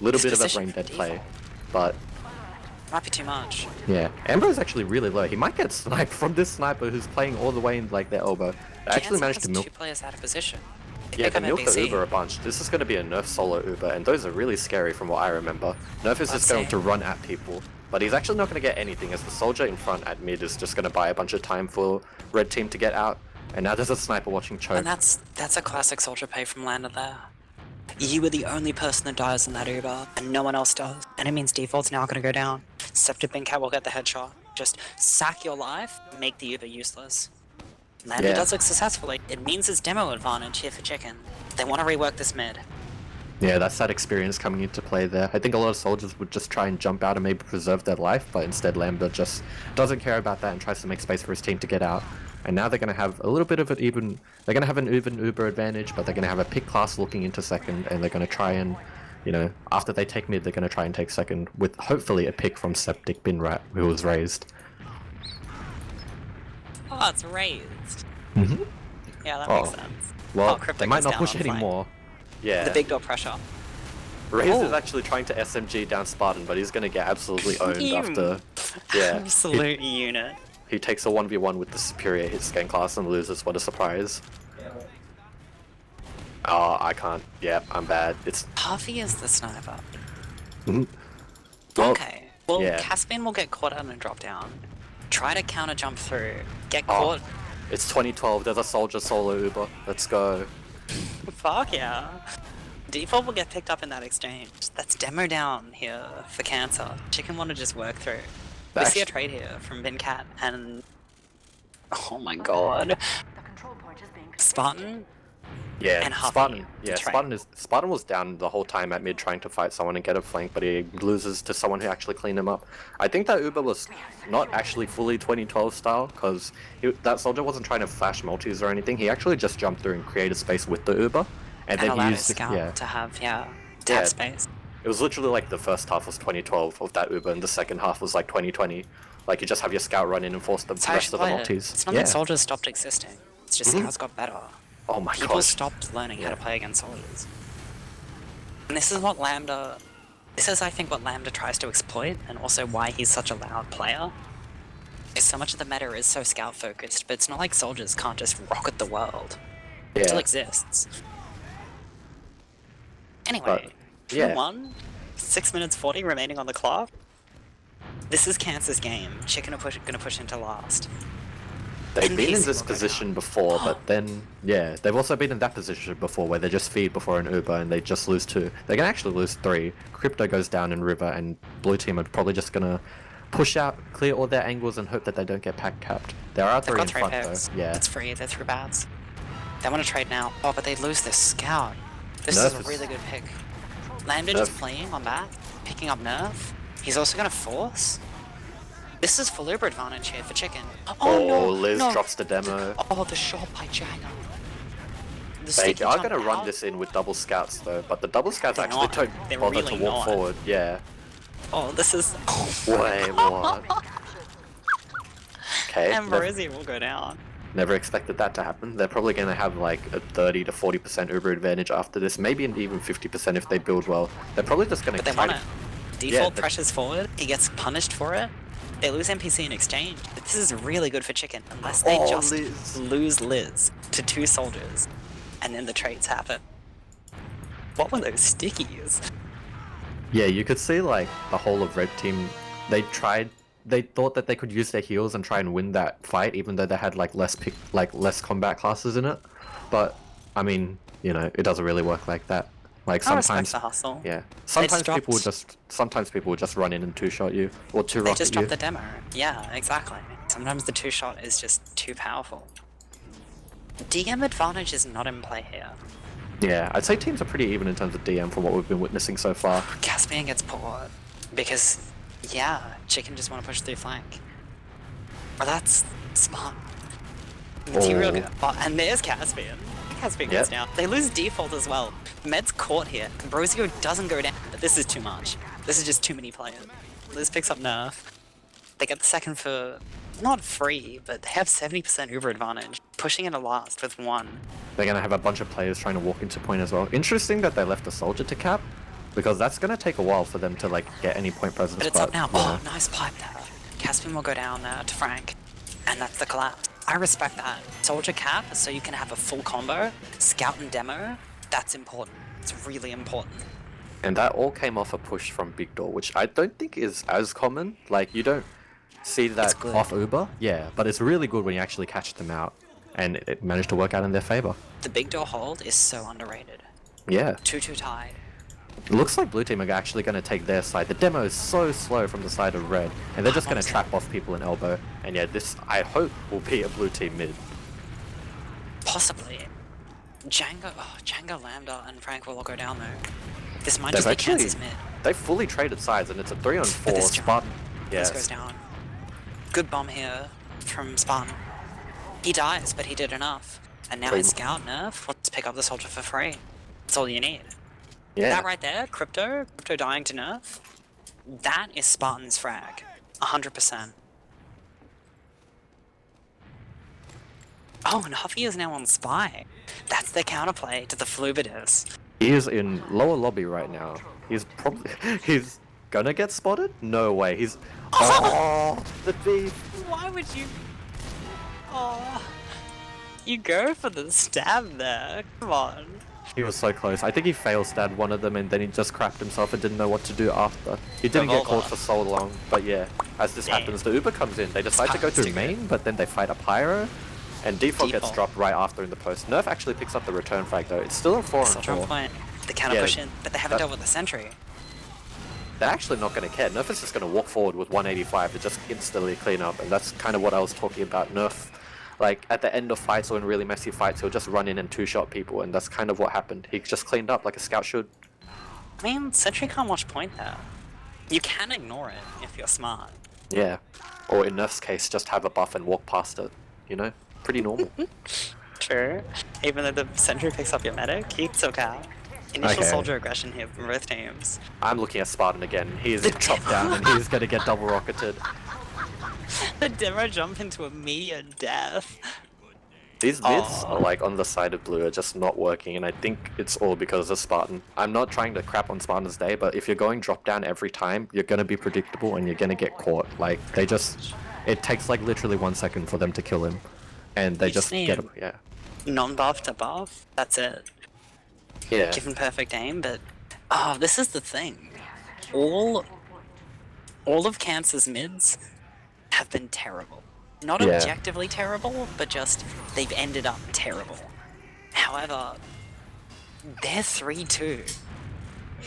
little bit of a brain dead play, but... Might be too much. Yeah, Amber is actually really low. He might get sniped from this sniper who's playing all the way in their elbow. They actually managed to milk 2 players out of position. Yeah, they milk the Uber a bunch. This is going to be a Nerf solo Uber, and those are really scary from what I remember. Nerf is just going to run at people, but he's actually not going to get anything as the soldier in front at mid is just going to buy a bunch of time for red team to get out. And now there's a sniper watching choke. And that's a classic soldier pay from Landa there. You were the only person that dies in that Uber, and no one else does. And it means default's now going to go down. Scepter Cat will get the headshot. Just sack your life, make the Uber useless. Landa does it successfully. It means it's demo advantage here for Chicken. They want to rework this mid. Yeah, that's that experience coming into play there. I think a lot of soldiers would just try and jump out and maybe preserve their life, but instead Lambda just doesn't care about that and tries to make space for his team to get out. And now they're going to have a little bit of an even... They're going to have an even Uber advantage, but they're going to have a pick class looking into second, and they're going to try and, you know, after they take mid, they're going to try and take second with hopefully a pick from Septic Binrat, who was raised. Oh, it's raised. Mm-hmm. Yeah, that makes sense. Well, they might not push anymore. Yeah. The big door pressure. Raze is actually trying to SMG down Spartan, but he's going to get absolutely owned after... Yeah. Absolute unit. He takes a 1v1 with the superior hit scan class and loses. What a surprise. Oh, I can't. Yeah, I'm bad. It's... Puffy is the sniper. Well, Okay. Well, yeah. Caspian will get caught out and drop down. Try to counter jump through. Get Oh, caught. it's 2012. There's a soldier solo Uber. Let's go. Fuck yeah. Default will get picked up in that exchange. That's demo down here for Cancer. Chicken want to just work through. We see a trade here from Bincat and... Oh my god. Spartan? Yeah, And Huffy Spartan. Yeah, to trade. Spartan was down the whole time at mid trying to fight someone and get a flank, but he loses to someone who actually cleaned him up. I think that Uber was not actually fully 2012 style because that soldier wasn't trying to flash multis or anything. He actually just jumped through and created space with the Uber, and then allowed used his scout to have space. It was literally like the first half was 2012 of that Uber, and the second half was like 2020. Like you just have your scout run in and force the rest of the multis. It's not that soldiers stopped existing. It's just scouts got better. Oh my god. People stopped learning how to play against soldiers. And this is what Lambda... This is, I think, what Lambda tries to exploit, and also why he's such a loud player. Is so much of the meta is so scout-focused, but it's not like soldiers can't just rocket the world. It still exists. Anyway, 1, 6 minutes 40 remaining on the clock. This is Cancer's game. Chicken are gonna push into last. They've been in this position before, but then, yeah, they've also been in that position before where they just feed before an Uber and they just lose 2. They can actually lose 3. Crypto goes down in River and Blue Team are probably just gonna push out, clear all their angles and hope that they don't get pack capped. There are 3 in front though. Yeah. It's free, they're 3 bats. They want to trade now. Oh, but they lose their scout. This is a really good pick. Lambda just playing on that, picking up Nerf. He's also gonna force. This is full Uber advantage here for Chicken. Oh no! Liz drops the demo. Oh, the shot by Jagger. They are going to run this in with double scouts though, but the double scouts actually don't bother to walk forward. Yeah. Oh, this is... Way more. Okay. And Marozzi will go down. Never expected that to happen. They're probably going to have like a 30 to 40% Uber advantage after this, maybe even 50% if they build well. They're probably just going to But they want it. Default pressures forward, he gets punished for it. They lose NPC in exchange. This is really good for Chicken, unless they lose Liz to 2 soldiers, and then the trades happen. What were those stickies? Yeah, you could see like the whole of Red Team, they thought that they could use their heals and try and win that fight, even though they had like less combat classes in it. But, I mean, you know, it doesn't really work like that. Like sometimes, the hustle. Yeah. Sometimes people will just run in and 2-shot you or 2-rocket you. They just drop the demo. Yeah, exactly. Sometimes the 2-shot is just too powerful. DM advantage is not in play here. Yeah, I'd say teams are pretty even in terms of DM from what we've been witnessing so far. Caspian gets pulled because, yeah, Chicken just want to push through flank. Well, that's smart. Material and there's Caspian. Caspian goes down. They lose default as well. Med's caught here. Ambrosio doesn't go down, but this is too much. This is just too many players. Liz picks up Nerf. They get the second for not free, but they have 70% Uber advantage. Pushing into last with 1. They're going to have a bunch of players trying to walk into point as well. Interesting that they left the soldier to cap, because that's going to take a while for them to like get any point presence. But it's up now. Oh, nice pipe there. Caspian will go down there to Frank, and that's the collapse. I respect that. Soldier cap, so you can have a full combo. Scout and demo, that's important. It's really important. And that all came off a push from Big Door, which I don't think is as common. Like, you don't see that off Uber. Yeah, but it's really good when you actually catch them out. And it managed to work out in their favor. The Big Door hold is so underrated. Yeah. 2-2 tied. It looks like Blue Team are actually going to take their side. The demo is so slow from the side of Red, and they're just going to trap off people in elbow. And yeah, this, I hope, will be a Blue Team mid. Possibly. Django, Lambda, and Frank will all go down there. This might just be Kansas mid. They fully traded sides, and it's a 3-on-4 Spartan. This goes down. Good bomb here from Spartan. He dies, but he did enough. And now it's Scout Nerf. Let's pick up the soldier for free. That's all you need. Yeah. That right there, Crypto dying to Nerf, that is Spartan's frag. 100%. Oh, and Huffy is now on Spy. That's their counterplay to the Fluvitus. He is in lower lobby right now. He's gonna get spotted? No way. He's... Oh, the beef. Why would you... Oh, you go for the stab there. Come on. He was so close. I think he fail-stabbed one of them and then he just crapped himself and didn't know what to do after. He didn't get caught for so long, but yeah. As this happens, the Uber comes in. They decide to go through main, but then they fight a Pyro. And default gets dropped right after in the post. Nerf actually picks up the return frag though. It's still a 4-on-4. Point. They counter push in, but they haven't dealt with the sentry. They're actually not going to care. Nerf is just going to walk forward with 185 to just instantly clean up. And that's kind of what I was talking about. Nerf, like at the end of fights or in really messy fights, he'll just run in and two-shot people. And that's kind of what happened. He just cleaned up like a scout should. I mean, sentry can't watch point there. You can ignore it if you're smart. Yeah. Or in Nerf's case, just have a buff and walk past it. You know? Pretty normal. True. Even though the sentry picks up your medic, he still can. Initial soldier aggression here from both teams. I'm looking at Spartan again. He's chopped down and he's going to get double rocketed. The demo jump into immediate death. These mids are like on the side of blue are just not working, and I think it's all because of Spartan. I'm not trying to crap on Spartan's day, but if you're going drop down every time, you're going to be predictable and you're going to get caught. Like, they just... It takes like literally 1 second for them to kill him. And they just get him, yeah. Non-buff to buff, that's it. Yeah. Given perfect aim, but... Oh, this is the thing. All of Cancer's mids have been terrible. Not objectively terrible, but just they've ended up terrible. However, they're 3-2.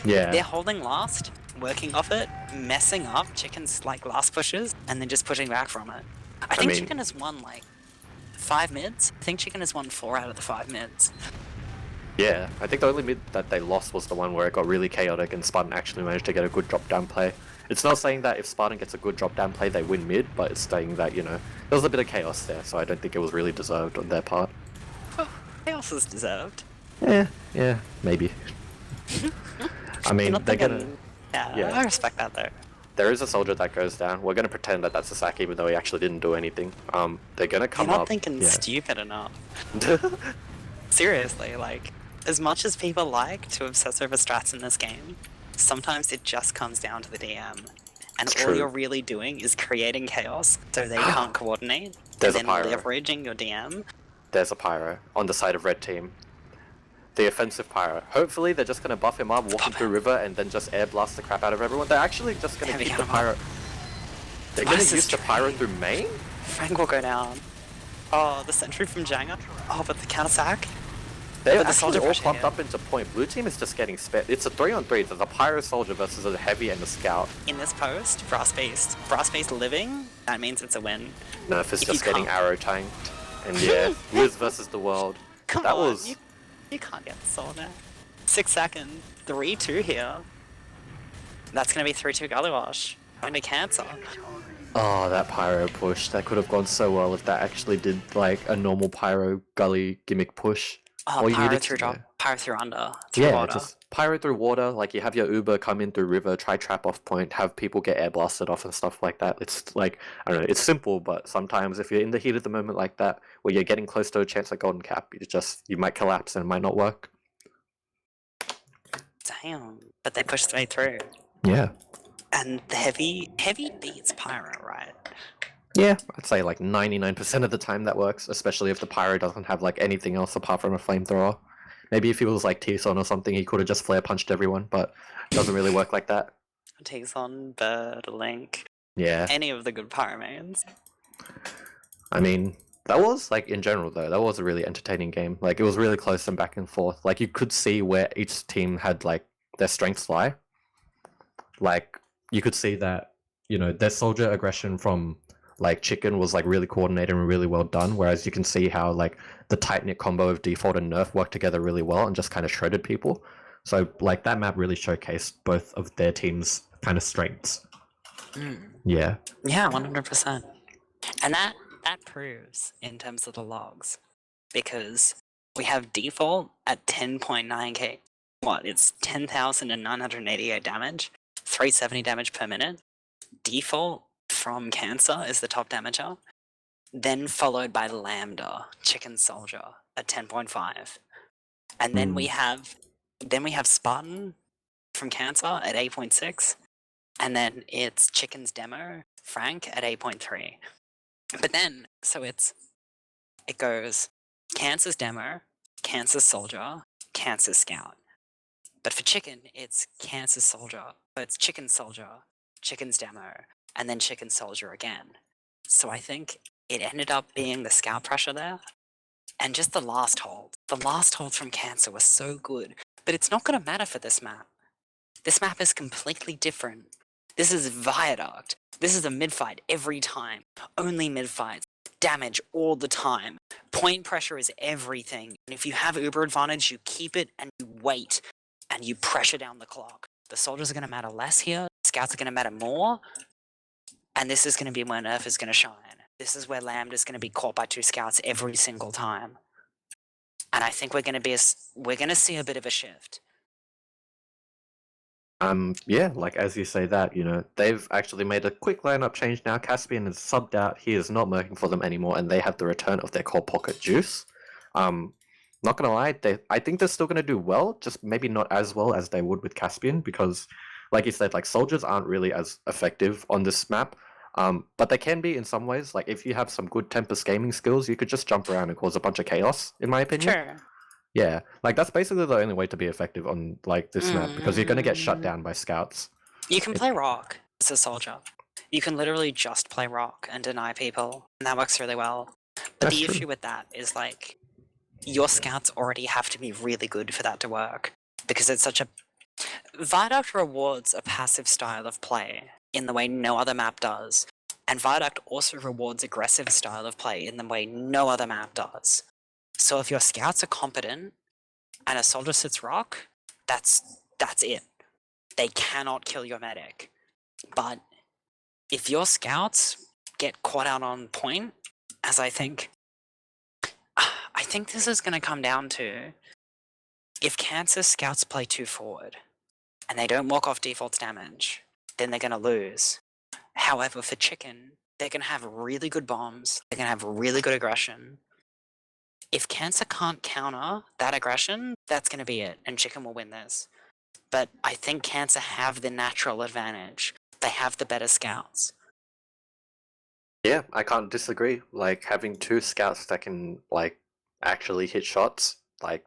Yeah. They're holding last, working off it, messing up Chiken's like last pushes, and then just pushing back from it. I think Chiken has won like 5 mids. I think Chiken has won 4 out of the 5 mids. Yeah, I think the only mid that they lost was the one where it got really chaotic and Spartan actually managed to get a good drop-down play. It's not saying that if Spartan gets a good drop-down play, they win mid, but it's saying that, you know, there was a bit of chaos there, so I don't think it was really deserved on their part. Oh, chaos is deserved. Yeah, maybe. I mean, they're gonna... Yeah, I respect that though. There is a soldier that goes down. We're gonna pretend that that's a sack even though he actually didn't do anything. They're gonna come up... You're not thinking stupid enough. Seriously, like, as much as people like to obsess over strats in this game, sometimes it just comes down to the DM. And all you're really doing is creating chaos so they can't coordinate, There's and a then pyro. leveraging your DM. There's a pyro on the side of red team. The offensive pyro. Hopefully they're just gonna buff him up, walk him through river, and then just air blast the crap out of everyone. They're actually just gonna keep the pyro... They're gonna use the pyro through main? Frank will go down. Oh, the sentry from Janga. Oh, but the counter sack. They're actually all pumped up into point. Blue team is just getting spit. It's a 3-on-3. There's a pyro soldier versus a heavy and a scout. In this post, brass-based living, that means it's a win. Nerf is just getting arrow tanked. And yeah, Liz versus the world. Come on, you can't get the soul there. 6 seconds, 3-2 here. That's gonna be 3-2 Gully Wash. Going to Cancer. Oh, that pyro push. That could have gone so well if that actually did like a normal pyro gully gimmick push. Oh, pyro through drop, pyro through under, through water. Just pyro through water, like you have your Uber come in through river, try trap off point, have people get air blasted off and stuff like that. It's like, I don't know, it's simple, but sometimes if you're in the heat of the moment like that, where you're getting close to a chance at golden cap, you might collapse and it might not work. Damn, but they pushed straight through. Yeah. And the heavy beats pyro, right? Yeah, I'd say like 99% of the time that works, especially if the pyro doesn't have like anything else apart from a flamethrower. Maybe if he was like T-Son or something, he could have just flare punched everyone, but it doesn't really work like that. T-Son, Bird, Link. Yeah. Any of the good pyro mains. I mean, that was like in general though, that was a really entertaining game. Like it was really close and back and forth. Like you could see where each team had like their strengths lie. Like you could see that, you know, their soldier aggression from like Chiken was like really coordinated and really well done, whereas you can see how like the tight-knit combo of default and nerf worked together really well and just kind of shredded people. So like that map really showcased both of their teams' kind of strengths. Yeah 100%. And that proves in terms of the logs, because we have default at 10.9k. It's 10,988 damage, 370 damage per minute. Default from Cancer is the top damager, then followed by Lambda, Chiken Soldier at 10.5, and then we have Spartan from Cancer at 8.6, and then it's Chiken's demo Frank at 8.3. But then it goes Cancer's demo, Cancer's Soldier, Cancer Scout. But for chicken, it's Cancer Soldier. So it's Chicken Soldier, Chicken's Demo, and then Chicken Soldier again. So I think it ended up being the scout pressure there. And just the last hold. The last hold from Cancer was so good. But it's not going to matter for this map. This map is completely different. This is Viaduct. This is a mid-fight every time. Only mid-fights. Damage all the time. Point pressure is everything. And if you have uber advantage, you keep it and you wait. And you pressure down the clock. The soldiers are going to matter less here. Scouts are going to matter more. And this is going to be where Nerf is going to shine. This is where Lambda is going to be caught by 2 scouts every single time. And I think we're going to see a bit of a shift. Yeah, like as you say that, they've actually made a quick lineup change now. Caspian is subbed out. He is not working for them anymore, and they have the return of their core pocket Juice. Not gonna lie, I think they're still gonna do well, just maybe not as well as they would with Caspian, because, like you said, like soldiers aren't really as effective on this map. But they can be in some ways. Like if you have some good Tempest gaming skills, you could just jump around and cause a bunch of chaos, in my opinion. Sure. Yeah, like that's basically the only way to be effective on like this map, because you're gonna get shut down by scouts. You can play rock as a soldier. You can literally just play rock and deny people, and that works really well. But That's the true. issue with that is like your scouts already have to be really good for that to work, because it's such a Viaduct rewards a passive style of play in the way no other map does, and Viaduct also rewards aggressive style of play in the way no other map does. So if your scouts are competent and a soldier sits rock, that's it. They cannot kill your medic. But if your scouts get caught out on point, as I think this is going to come down to, if Cancer scouts play 2 forward and they don't walk off default's damage, then they're going to lose. However, for chicken, they're going to have really good bombs. They're going to have really good aggression. If Cancer can't counter that aggression, that's going to be it, and chicken will win this. But I think Cancer have the natural advantage. They have the better scouts. Yeah, I can't disagree. Like having 2 scouts that can like actually hit shots, like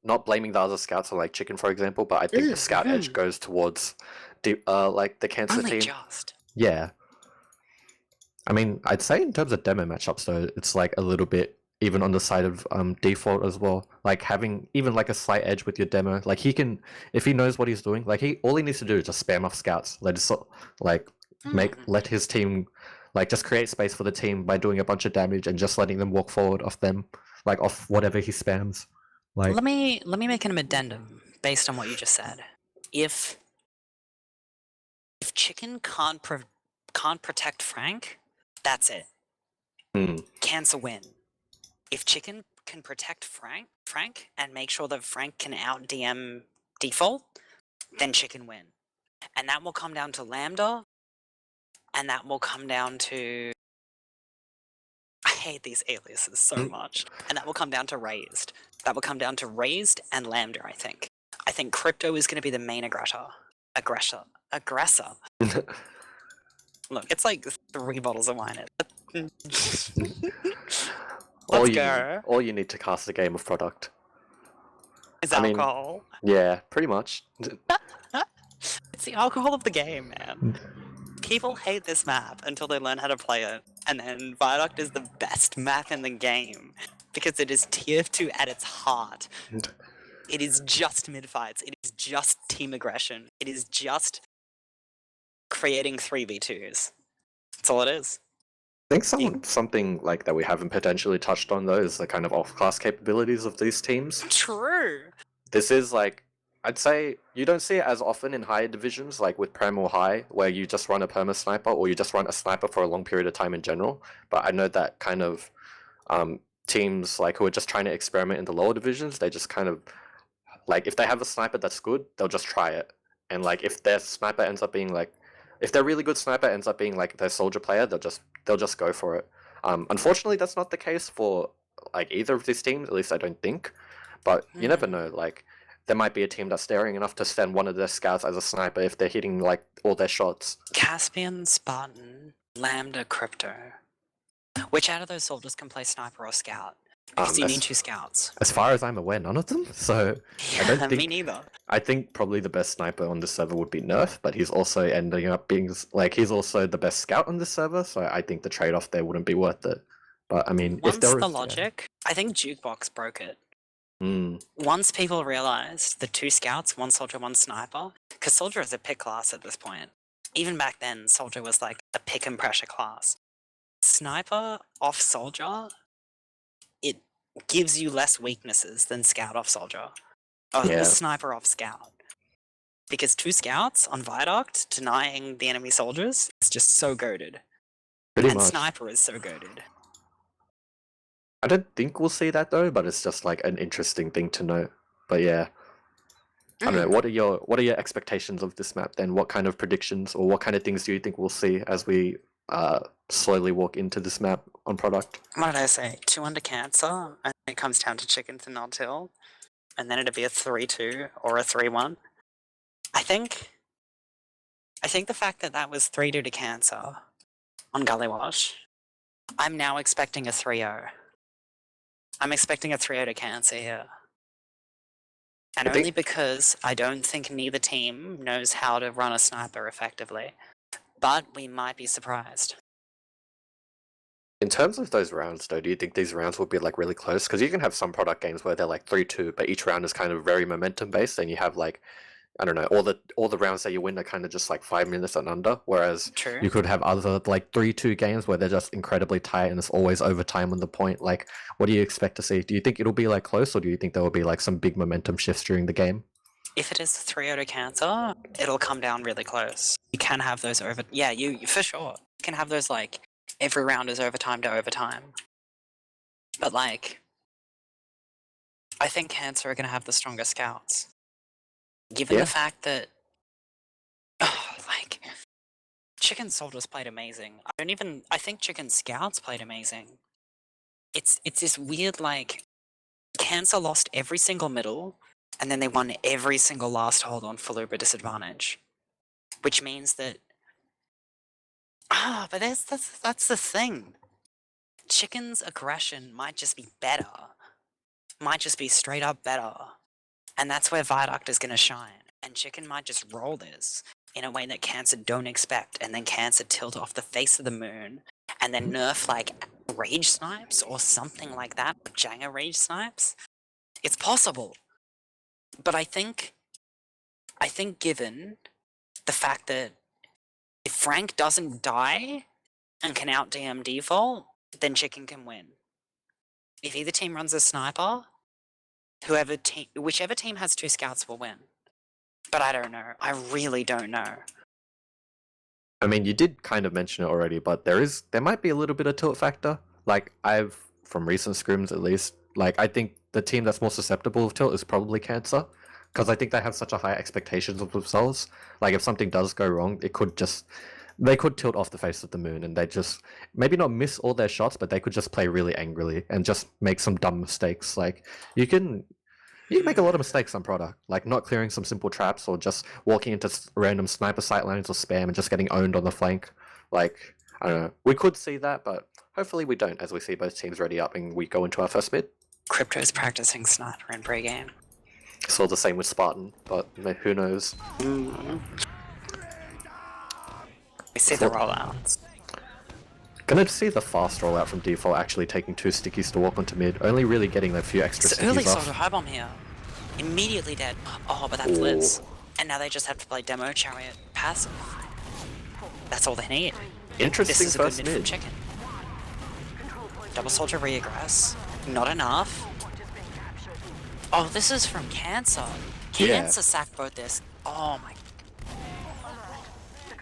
not blaming the other scouts, like Chicken for example, but I think the scout edge goes towards like the Cancer Only team. just. Yeah. I mean, I'd say in terms of demo matchups though, it's like a little bit even on the side of default as well. Like having even like a slight edge with your demo, like he can, if he knows what he's doing, like all he needs to do is just spam off scouts. Let his team like just create space for the team by doing a bunch of damage and just letting them walk forward off them, like off whatever he spams. Like Let me make an addendum based on what you just said. If Chicken can't protect Frank, that's it. Cancer win. If Chicken can protect Frank and make sure that Frank can out DM default, then Chicken win. And that will come down to Lambda, and that will come down to, I hate these aliases so much. And that will come down to Raised. That will come down to Raised and Lambda, I think. I think Crypto is going to be the main aggressor. Look, it's like 3 bottles of wine. Let's go. All you need to cast a game of product. Is I mean, alcohol. Yeah, pretty much. It's the alcohol of the game, man. People hate this map until they learn how to play it, and then Viaduct is the best map in the game because it is TF2 at its heart. It is just mid-fights. It is just team aggression. It is just creating 3v2s. That's all it is. I think something like that we haven't potentially touched on though is the kind of off-class capabilities of these teams. True. This is like, I'd say you don't see it as often in higher divisions, like with Prem or High, where you just run a perma sniper or you just run a sniper for a long period of time in general. But I know that kind of teams like who are just trying to experiment in the lower divisions, they just kind of like if they have a sniper that's good, they'll just try it. And like if their sniper ends up being like, if their really good sniper ends up being like their soldier player, they'll just go for it. Unfortunately, that's not the case for like either of these teams. At least I don't think. But you never know. Like there might be a team that's daring enough to send one of their scouts as a sniper if they're hitting like all their shots. Caspian, Spartan, Lambda, Crypto. Which out of those soldiers can play sniper or scout? Because you as, need 2 scouts. as far as I'm aware, none of them. So I don't Yeah, me think. neither. I think probably the best sniper on this server would be Nerf, but he's also ending up being like he's also the best scout on this server. So I think the trade-off there wouldn't be worth it. But I mean, if Once there the was, logic, I think Jukebox broke it. yeah. Once people realized the 2 scouts, 1 soldier, 1 sniper, because soldier is a pick class at this point. Even back then, soldier was like a pick and pressure class. Sniper off soldier, it gives you less weaknesses than scout off soldier. Yeah. Sniper off scout. Because 2 scouts on Viaduct denying the enemy soldiers is just so goated. Pretty And much. sniper is so goated. I don't think we'll see that though, but it's just like an interesting thing to know. But yeah, I don't know. What are your expectations of this map then? What kind of predictions or what kind of things do you think we'll see as we slowly walk into this map on product? What did I say? 2 under cancer, and it comes down to chicken to not till, and then it'd be a 3-2 or a 3-1. I think the fact that that was 3-2 to cancer on Gully Wash, I'm now expecting a 3-0. I'm expecting a 3-0 to cancer here. And only because I don't think neither team knows how to run a sniper effectively. But we might be surprised. In terms of those rounds though, do you think these rounds will be like really close? Because you can have some product games where they're like 3-2, but each round is kind of very momentum based, and you have like, I don't know, all the rounds that you win are kind of just like 5 minutes and under. Whereas True. you could have other like 3-2 games where they're just incredibly tight and it's always overtime on the point. Like, what do you expect to see? Do you think it'll be like close, or do you think there will be like some big momentum shifts during the game? If it is 3-0 to cancer, it'll come down really close. You can have those you for sure. You can have those like every round is overtime to overtime. But like, I think cancer are gonna have the stronger scouts. Given the fact that like Chicken Soldiers played amazing. I think Chicken Scouts played amazing. It's this weird like Cancer lost every single middle, and then they won every single last hold on Faluba disadvantage. Which means that but that's the thing. Chicken's aggression might just be better. Might just be straight up better. And that's where Viaduct is gonna shine. And Chicken might just roll this in a way that Cancer don't expect, and then Cancer tilt off the face of the moon, and then nerf like Rage Snipes or something like that, Jenga Rage Snipes. It's possible. But I think given the fact that if Frank doesn't die and can out DM default, then Chicken can win. If either team runs a sniper, whichever team has 2 scouts will win. But I don't know. I really don't know. I mean, you did kind of mention it already, but there might be a little bit of tilt factor. Like, from recent scrims at least, like, I think the team that's more susceptible of tilt is probably Cancer, because I think they have such a high expectations of themselves. Like, if something does go wrong, they could tilt off the face of the moon, and they just maybe not miss all their shots, but they could just play really angrily and just make some dumb mistakes. Like, you can make a lot of mistakes on product, like not clearing some simple traps or just walking into random sniper sightlines or spam and just getting owned on the flank. Like, I don't know. We could see that, but hopefully we don't, as we see both teams ready up and we go into our first mid. Crypto's practicing sniper in pre-game. It's all the same with Spartan, but who knows? We see the rollouts. Gonna see the fast rollout from default actually taking 2 stickies to walk onto mid, only really getting a few extra It's stickies early off. soldier high bomb here. Immediately dead. Oh, but that's Liz. And now they just have to play demo chariot passive. That's all they need. Interesting This is first a good mid from mid. Chicken. Double soldier reaggress. Not enough. Oh, this is from Cancer. Cancer sacked both this. Oh my.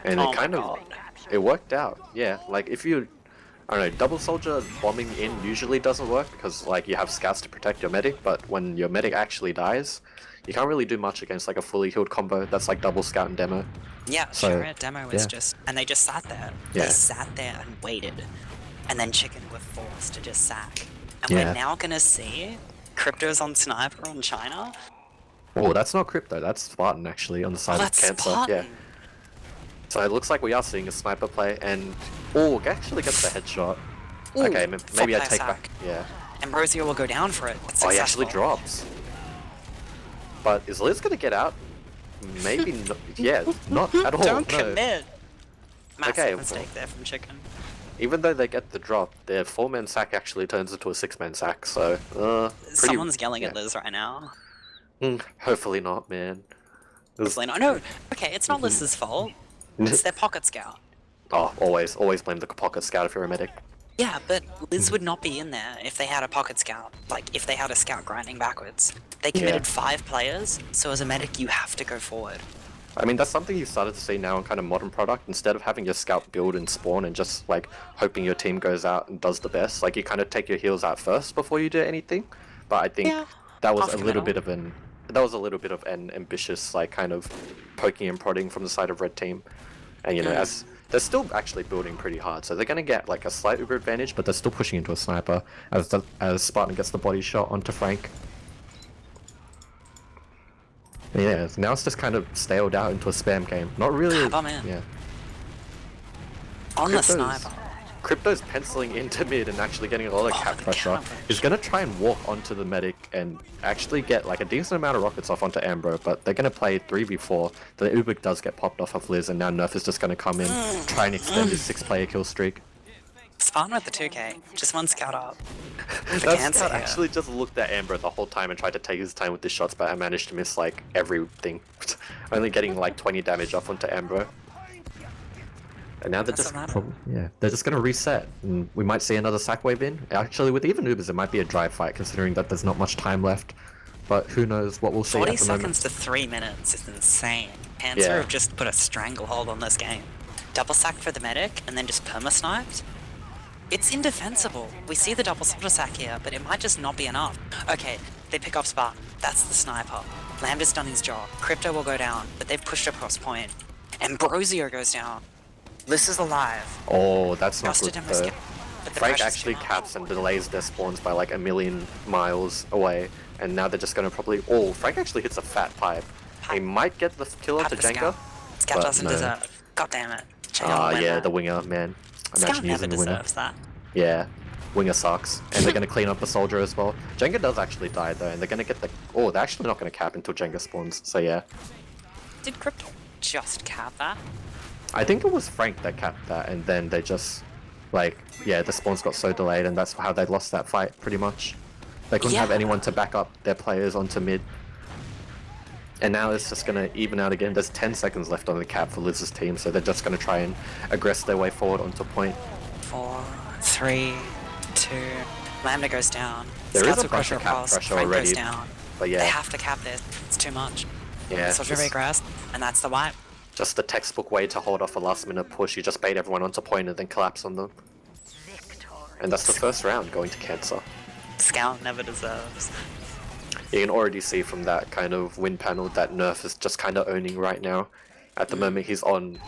And Oh it kind my of God. it worked out. Yeah, like if you, I don't know, double soldier bombing in usually doesn't work because like you have scouts to protect your medic, but when your medic actually dies, you can't really do much against like a fully healed combo that's like double scout and demo. Yeah, So, chariot demo is just, and they just sat there. Yeah. They sat there and waited, and then Chicken were forced to just sack. And Yeah. we're now gonna see Cryptos on Sniper on China. Oh, that's not Crypto, that's Spartan actually on the side Oh, of that's Cancer. Spartan. Yeah. So it looks like we are seeing a sniper play, and oh, actually gets the headshot. Ooh, Okay, maybe I fuck take that back. sack. Yeah, Ambrosio will go down for it. It's Oh, successful. he actually drops. But is Liz gonna get out? Maybe not. Yeah, not at all. Don't no. commit. Massive Okay, mistake there from Chiken. Even though they get the drop, their 4-man sack actually turns into a 6-man sack, so, Someone's yelling at Liz right now. Hopefully not, man. Hopefully not. No, okay, it's not Liz's fault. It's their pocket scout. Oh, always blame the pocket scout if you're a medic. Yeah, but Liz would not be in there if they had a pocket scout. Like, if they had a scout grinding backwards. They committed 5 players, so as a medic you have to go forward. I mean, that's something you started to see now in kind of modern product. Instead of having your scout build and spawn and just, like, hoping your team goes out and does the best, like, you kind of take your heals out first before you do anything. But I think that was a little bit of an... That was a little bit of an ambitious, like, kind of poking and prodding from the side of red team. And, you know, as... They're still actually building pretty hard, so they're going to get, like, a slight uber advantage, but they're still pushing into a sniper as Spartan gets the body shot onto Frank. Yeah, now it's just kind of staled out into a spam game. Not really... Oh, man. Yeah. On the sniper. Crypto's penciling into mid and actually getting a lot of cap pressure. He's going to try and walk onto the medic and actually get like a decent amount of rockets off onto Ambro, but they're going to play 3v4. The Uber does get popped off of Liz, and now Nerf is just going to come in, try and extend his 6-player kill streak. Spawn with the 2k, just one scout up. That scout actually just looked at Ambro the whole time and tried to take his time with the shots, but I managed to miss like everything. Only getting like 20 damage off onto Ambro. And now they're they're just gonna reset, and we might see another sack wave in. Actually, with even Ubers, it might be a dry fight, considering that there's not much time left. But who knows what we'll see. 40 seconds to 3 minutes is insane. Cancer have just put a stranglehold on this game. Double sack for the medic, and then just perma-sniped? It's indefensible. We see the double soldier sack here, but it might just not be enough. Okay, they pick up Spartan. That's the sniper. Lambda's done his job. Crypto will go down, but they've pushed across point. Ambrosio goes down. Liz is alive. Oh, that's not good though. But Frank actually caps and delays their spawns by like 1,000,000 miles away, and now they're just gonna probably... Oh, Frank actually hits a fat pipe. He might get the kill onto Jenga. Scout doesn't deserve. God damn it. Yeah, the winger, man. Scout never deserves that. Yeah, winger sucks. And they're gonna clean up the soldier as well. Jenga does actually die though, and they're gonna get the... Oh, they're actually not gonna cap until Jenga spawns, so yeah. Did Crypto just cap that? I think it was Frank that capped that, and then they just, like, yeah, the spawns got so delayed, and that's how they lost that fight, pretty much. They couldn't have anyone to back up their players onto mid. And now it's just going to even out again. There's 10 seconds left on the cap for Liz's team, so they're just going to try and aggress their way forward onto point. 4, 3, 2, Lambda goes down. There is a bunch of cap pressure already, goes down. But yeah. They have to cap this. It's too much. Yeah. Soldier regress, and that's the wipe. Just the textbook way to hold off a last-minute push. You just bait everyone onto point and then collapse on them. And that's the first round going to Cancer. Scout never deserves. You can already see from that kind of win panel that Nerf is just kind of owning right now. At the moment, he's on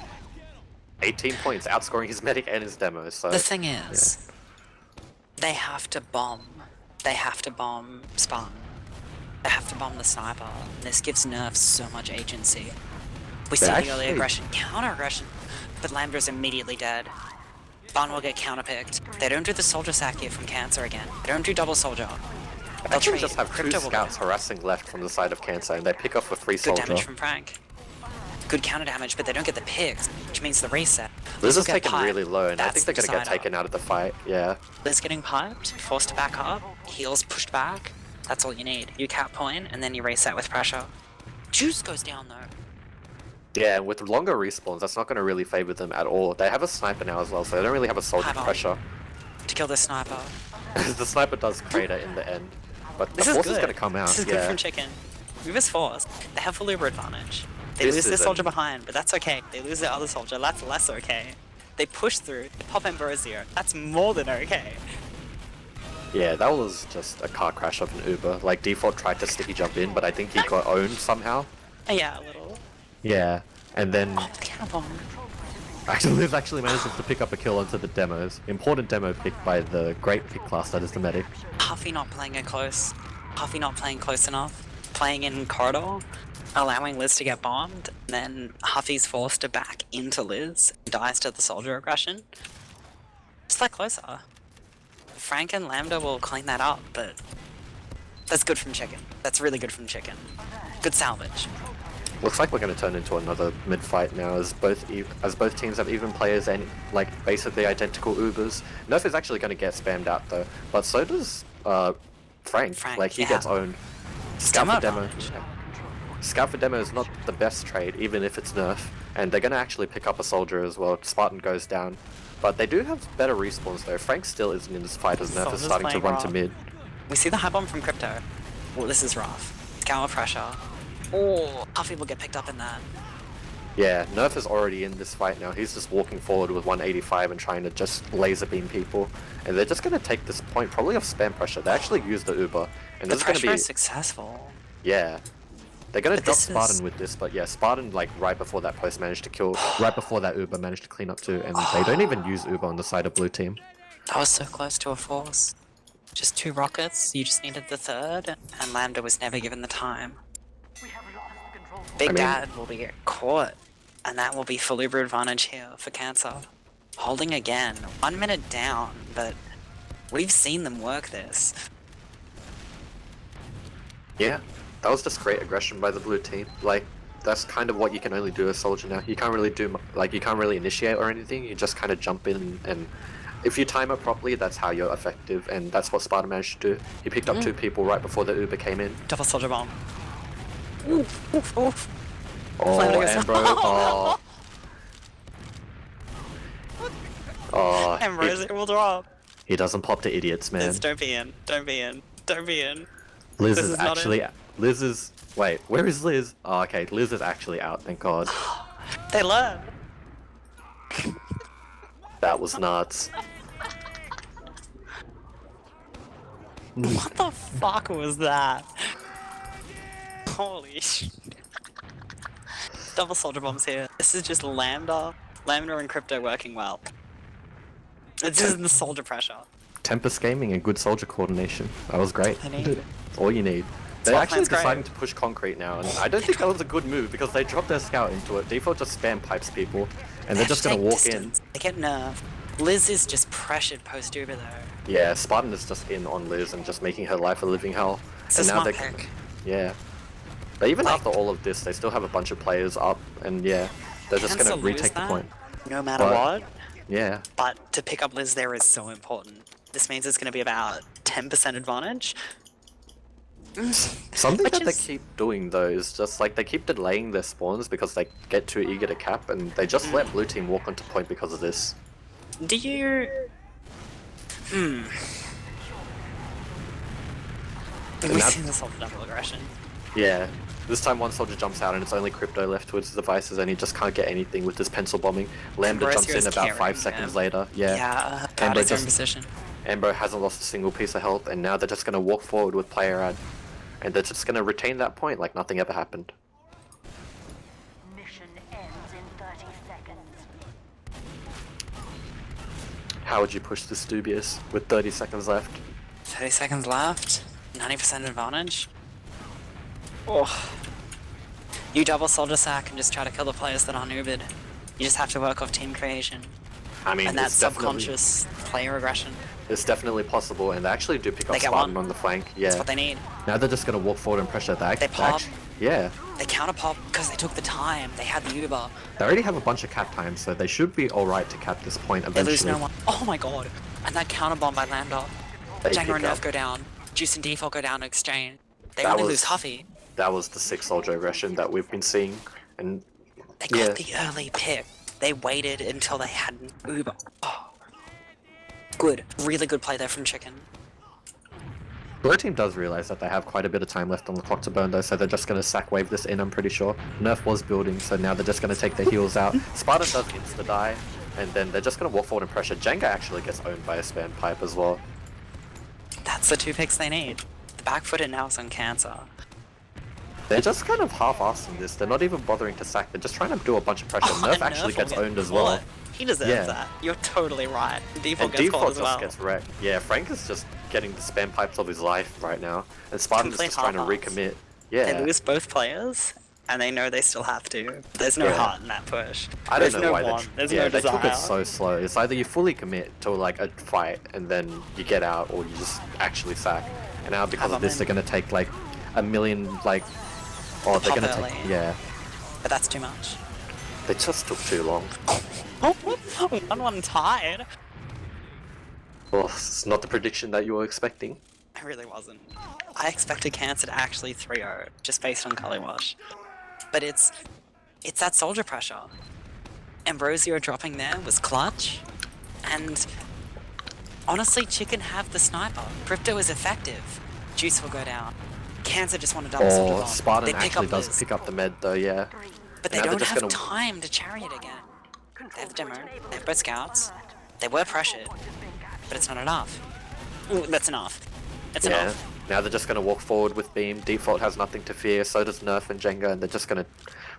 18 points, outscoring his medic and his demo. So the thing is, they have to bomb. They have to bomb Spartan. They have to bomb the sniper. This gives Nerf so much agency. We see the early aggression, counter-aggression, but Lambda's immediately dead. Spartan will get counterpicked. They don't do the soldier sack here from Cancer again. They don't do double soldier. They actually just have 2 scouts harassing left from the side of Cancer, and they pick off a free soldier. Good damage from Frank. Good counter damage, but they don't get the picks, which means the reset. Liz is taken really low, and I think they're going to get taken out of the fight, yeah. Liz getting piped, forced to back up, heals pushed back. That's all you need. You cap point, and then you reset with pressure. Juice goes down though. Yeah, and with longer respawns, that's not going to really favor them at all. They have a sniper now as well, so they don't really have a soldier pressure. To kill the sniper. The sniper does crater in the end, but the force is going to come out. This is good from Chiken. Move his force. They have full Uber advantage. They lose their soldier behind, but that's okay. They lose their other soldier, that's less okay. They push through, they pop Ambrosio. That's more than okay. Yeah, that was just a car crash of an Uber. Like, Default tried to sticky jump in, but I think he got owned somehow. Yeah, a little. Yeah, and then... Oh, the cannonball. Actually, Liv actually manages to pick up a kill onto the demos. Important demo pick by the great pick class that is the medic. Huffy not playing it close. Huffy not playing close enough. Playing in corridor. Allowing Liz to get bombed. And then Huffy's forced to back into Liz. Dies to the soldier aggression. Just play closer. Frank and Lambda will clean that up, but that's good from chiken. That's really good from chiken. Good salvage. Looks like we're going to turn into another mid-fight now, as both teams have even players and like basically identical Ubers. Nerf is actually going to get spammed out though, but so does Frank. Like he gets owned. Scout for demo. Scout for demo is not the best trade, even if it's Nerf, and they're going to actually pick up a soldier as well. Spartan goes down, but they do have better respawns though. Frank still isn't in this fight as Nerf is starting to run to mid. We see the high bomb from Crypto. Well, this is rough. Scour pressure. Oh, Huffy will get picked up in that. Yeah, Nerf is already in this fight now. He's just walking forward with 185 and trying to just laser beam people. And they're just going to take this point probably off spam pressure. They actually use the Uber. And the this is going to be successful. Yeah. They're going to drop Spartan with this, but yeah, Spartan like right before that post managed to kill, right before that Uber managed to clean up too. And they don't even use Uber on the side of blue team. That was so close to a force. Just 2 rockets, you just needed the 3rd, and Lambda was never given the time. Big Dad will be caught, and that will be full Uber advantage here for Cancer. Holding again, 1 minute down, but we've seen them work this. Yeah, that was just great aggression by the blue team. Like, that's kind of what you can only do as Soldier now. You can't really do, like, you can't really initiate or anything, you just kind of jump in and if you time it properly, that's how you're effective, and that's what Sparta managed to do. He picked up 2 people right before the Uber came in. Double soldier bomb. Oof, oof, oof. Oh, Ambro, oh. Ambro's will drop. He doesn't pop to idiots, man. Don't be in, don't be in, don't be in. Liz is actually, Liz is, wait, where is Liz? Oh, okay, Liz is actually out, thank God. They learn. That was nuts. What the fuck was that? Holy shit. Double soldier bombs here. This is just Lambda and Crypto working well. This is the soldier pressure. Tempest Gaming and good soldier coordination. That was great. All you need. They're actually deciding to push concrete now, and I don't think that was a good move because they dropped their scout into it. Default just spam pipes people, and they're just gonna walk in. They get nerfed. Liz is just pressured post Uber though. Yeah, Spartan is just in on Liz and just making her life a living hell. It's a smart pick. Yeah. But even after all of this, they still have a bunch of players up, and yeah, they're just gonna retake the point. No matter what. Yeah. But to pick up Liz there is so important. This means it's gonna be about 10% advantage. Something that they keep doing though is just like they keep delaying their spawns because they get too eager to cap, and they just let blue team walk onto point because of this. Do you... We've seen this whole double aggression. Yeah. This time one soldier jumps out and it's only Crypto left with his devices and he just can't get anything with this pencil bombing. Lambda jumps in about 5 seconds later. Yeah. Amber just position. Amber hasn't lost a single piece of health, and now they're just gonna walk forward with player ad. And they're just gonna retain that point like nothing ever happened. Mission ends in 30 seconds. How would you push this dubious with 30 seconds left? 30 seconds left. 90% advantage. Oh. You double soldier sack and just try to kill the players that aren't Ubered. You just have to work off team creation. I mean, and that subconscious player aggression. It's definitely possible, and they actually do pick up Spartan on the flank. Yeah. That's what they need. Now they're just gonna walk forward and pressure that. They pop. Yeah. They counter pop because they took the time. They had the Uber. They already have a bunch of cap time, so they should be alright to cap this point eventually. They lose no one. Oh my god. And that counter bomb by Lambda. Django and Nerf go down. Juice and Default go down to exchange. They only lose Huffy. That was the 6 soldier aggression that we've been seeing. And they got the early pick. They waited until they had an Uber. Oh. Good. Really good play there from Chiken. Blue team does realize that they have quite a bit of time left on the clock to burn though, so they're just going to sack wave this in, I'm pretty sure. Nerf was building, so now they're just going to take their heals out. Spartan does insta-die, and then they're just going to walk forward and pressure. Jenga actually gets owned by a spam pipe as well. That's the 2 picks they need. The back footed now is on Cancer. They're just kind of half-assing this. They're not even bothering to sack. They're just trying to do a bunch of pressure. Nerf actually gets owned as well. He deserves that. You're totally right. Default gets Default called as well. Gets wrecked. Yeah, Frank is just getting the spam pipes of his life right now. And Spartan is just trying to recommit. Yeah. They lose both players, and they know they still have to. There's no Yeah. heart in that push. I don't There's know no why want. There's yeah, no they took desire. it so slow. It's either you fully commit to like a fight and then you get out, or you just actually sack. And now because of this, they're gonna take like a million like, oh, they're gonna take yeah. But that's too much. They just took too long. 1-1 tied. Well, it's not the prediction that you were expecting. I really wasn't. I expected Cancer to actually 3-0, just based on Cully Wash. But it's that soldier pressure. Ambrosio dropping there was clutch. And honestly, Chicken have the sniper. Crypto is effective. Juice will go down. Cancer just want to double soldier bomb. Spartan They pick actually up does Liz. pick up the med though, yeah. But they Now they're don't just have gonna- time to chariot again. They have the demo, they have both scouts. They were pressured, but it's not enough. Ooh, that's enough. It's Yeah. enough. Now they're just gonna walk forward with Beam. Default has nothing to fear, so does Nerf and Jenga, and they're just gonna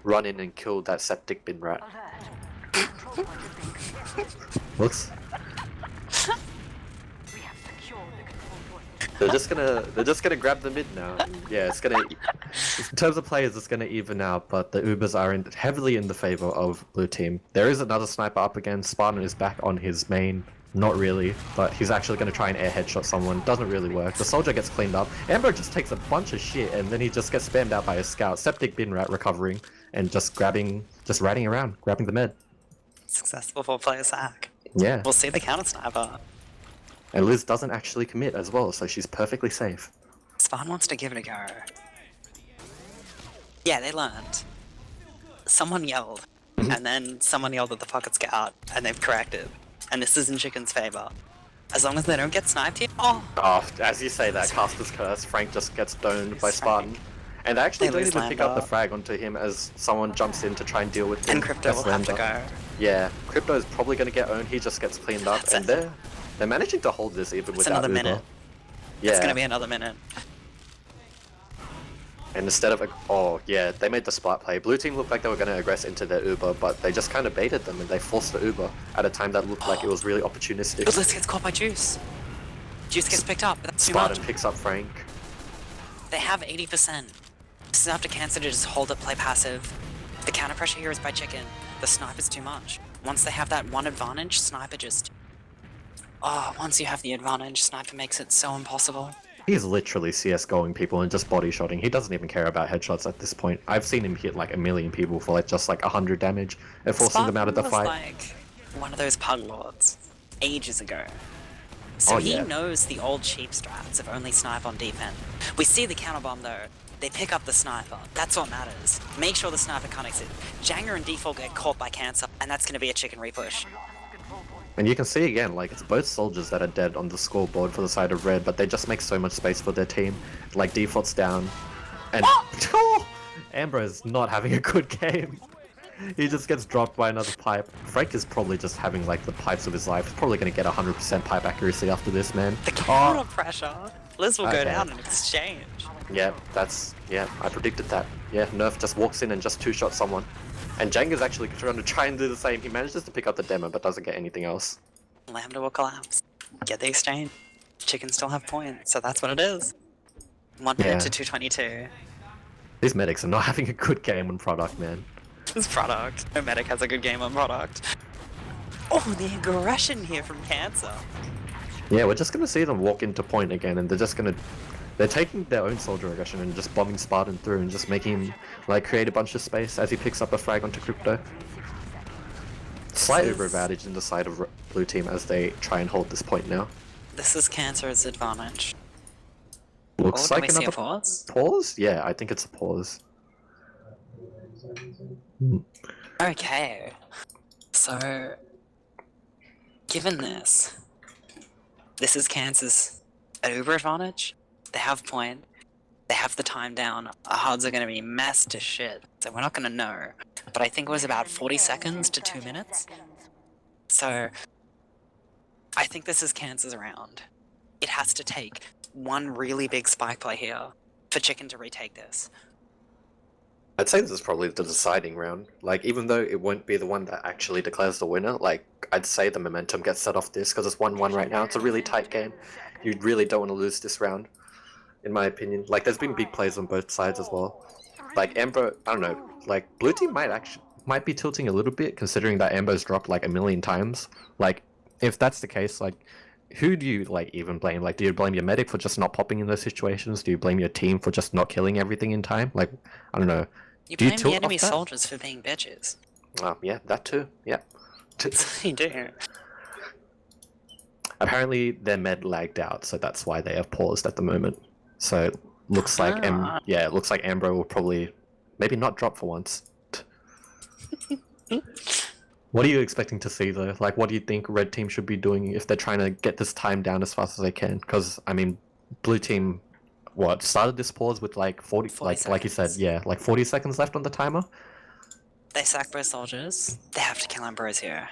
run in and kill that septic bin rat. Looks. They're just gonna grab the mid now. Yeah, it's gonna. In terms of players, it's gonna even out, but the Ubers are heavily in the favor of blue team. There is another sniper up again. Spartan is back on his main. Not really, but he's actually going to try and air headshot someone. Doesn't really work. The soldier gets cleaned up. Amber just takes a bunch of shit, and then he just gets spammed out by a scout. Septic bin rat recovering, and just riding around, grabbing the med. Successful 4-player sack. Yeah. We'll see the counter sniper. And Liz doesn't actually commit as well, so she's perfectly safe. Spawn wants to give it a go. Yeah, they learned. Someone yelled, and then someone yelled at the pocket scout, and they've corrected. And this is in Chicken's favor. As long as they don't get sniped here. Oh! Oh, as you say that, Caster's Curse, Frank just gets doned by Spartan. And they actually They don't lose even pick up the Lambda. frag onto him as someone jumps in to try and deal with him. And Crypto will have to go. Yeah, Crypto is probably going to get owned. He just gets cleaned up, That's and it. they're managing to hold this even It's without another Uber. minute. Yeah, It's gonna be another minute. and instead of they made the spot play. Blue team looked like they were going to aggress into their Uber, but they just kind of baited them and they forced the Uber at a time that looked like it was really opportunistic. But Liz gets caught by Juice. Juice gets picked up, but that's too Spartan much. picks up Frank. They have 80%. This is after Cancer to just hold it, play passive. The counter pressure here is by Chicken. The sniper's too much. Once they have that one advantage, Sniper just... Oh, once you have the advantage, Sniper makes it so impossible. He's literally CS-going people and just body-shotting. He doesn't even care about headshots at this point. I've seen him hit like 1,000,000 people for like just like 100 damage and forcing them out of the Spartan fight. was like one of those pug lords ages ago. So Oh, he yeah. knows the old cheap strats of only snipe on defense. We see the counter bomb though. They pick up the sniper. That's what matters. Make sure the sniper can't exit. Janger and Default get caught by Cancer, and that's going to be a Chicken repush. And you can see again, like, it's both soldiers that are dead on the scoreboard for the side of red, but they just make so much space for their team. Like, Default's down. And Ambrose not having a good game. He just gets dropped by another pipe. Frank is probably just having, like, the pipes of his life. He's probably going to get 100% pipe accuracy after this, man. The counter pressure. Liz will go Okay. down in exchange. Yeah, I predicted that. Yeah, Nerf just walks in and just two-shots someone. And Jenga's actually try and do the same. He manages to pick up the demo, but doesn't get anything else. Lambda will collapse. Get the exchange. Chicken still have points, so that's what it is. 1 minute Yeah. to 222. These medics are not having a good game on product, man. This product. No medic has a good game on product. Oh, the aggression here from Cancer. Yeah, we're just gonna see them walk into point again, and they're taking their own soldier aggression and just bombing Spartan through and just making him, like, create a bunch of space as he picks up a frag onto Crypto. Slight over advantage in the side of blue team as they try and hold this point now. This is Cancer's advantage. Looks Oh, like can we see a another pause? pause? Yeah, I think it's a pause. Okay. So, given this is Cancer's Uber advantage. They have point. They have the time down. Our HUDs are going to be messed to shit. So we're not going to know. But I think it was about 40 seconds to 2 minutes. So, I think this is Cancer's round. It has to take one really big spike play here for Chicken to retake this. I'd say this is probably the deciding round. Like, even though it won't be the one that actually declares the winner, like, I'd say the momentum gets set off this because it's 1-1 right now. It's a really tight game. You really don't want to lose this round, in my opinion. Like, there's been big plays on both sides as well. like Ember, I don't know, like blue team might be tilting a little bit considering that Ember's dropped like a million times. Like, if that's the case, like, who do you like even blame? Like, do you blame your medic for just not popping in those situations? Do you blame your team for just not killing everything in time? Like, I don't know. You Do you blame the tilt enemy off that? soldiers for being bitches. Oh, yeah, that too. Yeah. You do. Apparently, their med lagged out, so that's why they have paused at the moment. So looks like it looks like Ambro will probably maybe not drop for once. What are you expecting to see though? Like, what do you think Red Team should be doing if they're trying to get this time down as fast as they can? Because I mean, Blue Team, what started this pause with like 40 like you said, seconds. yeah, like 40 seconds left on the timer. They sack both soldiers. They have to kill Ambrosio.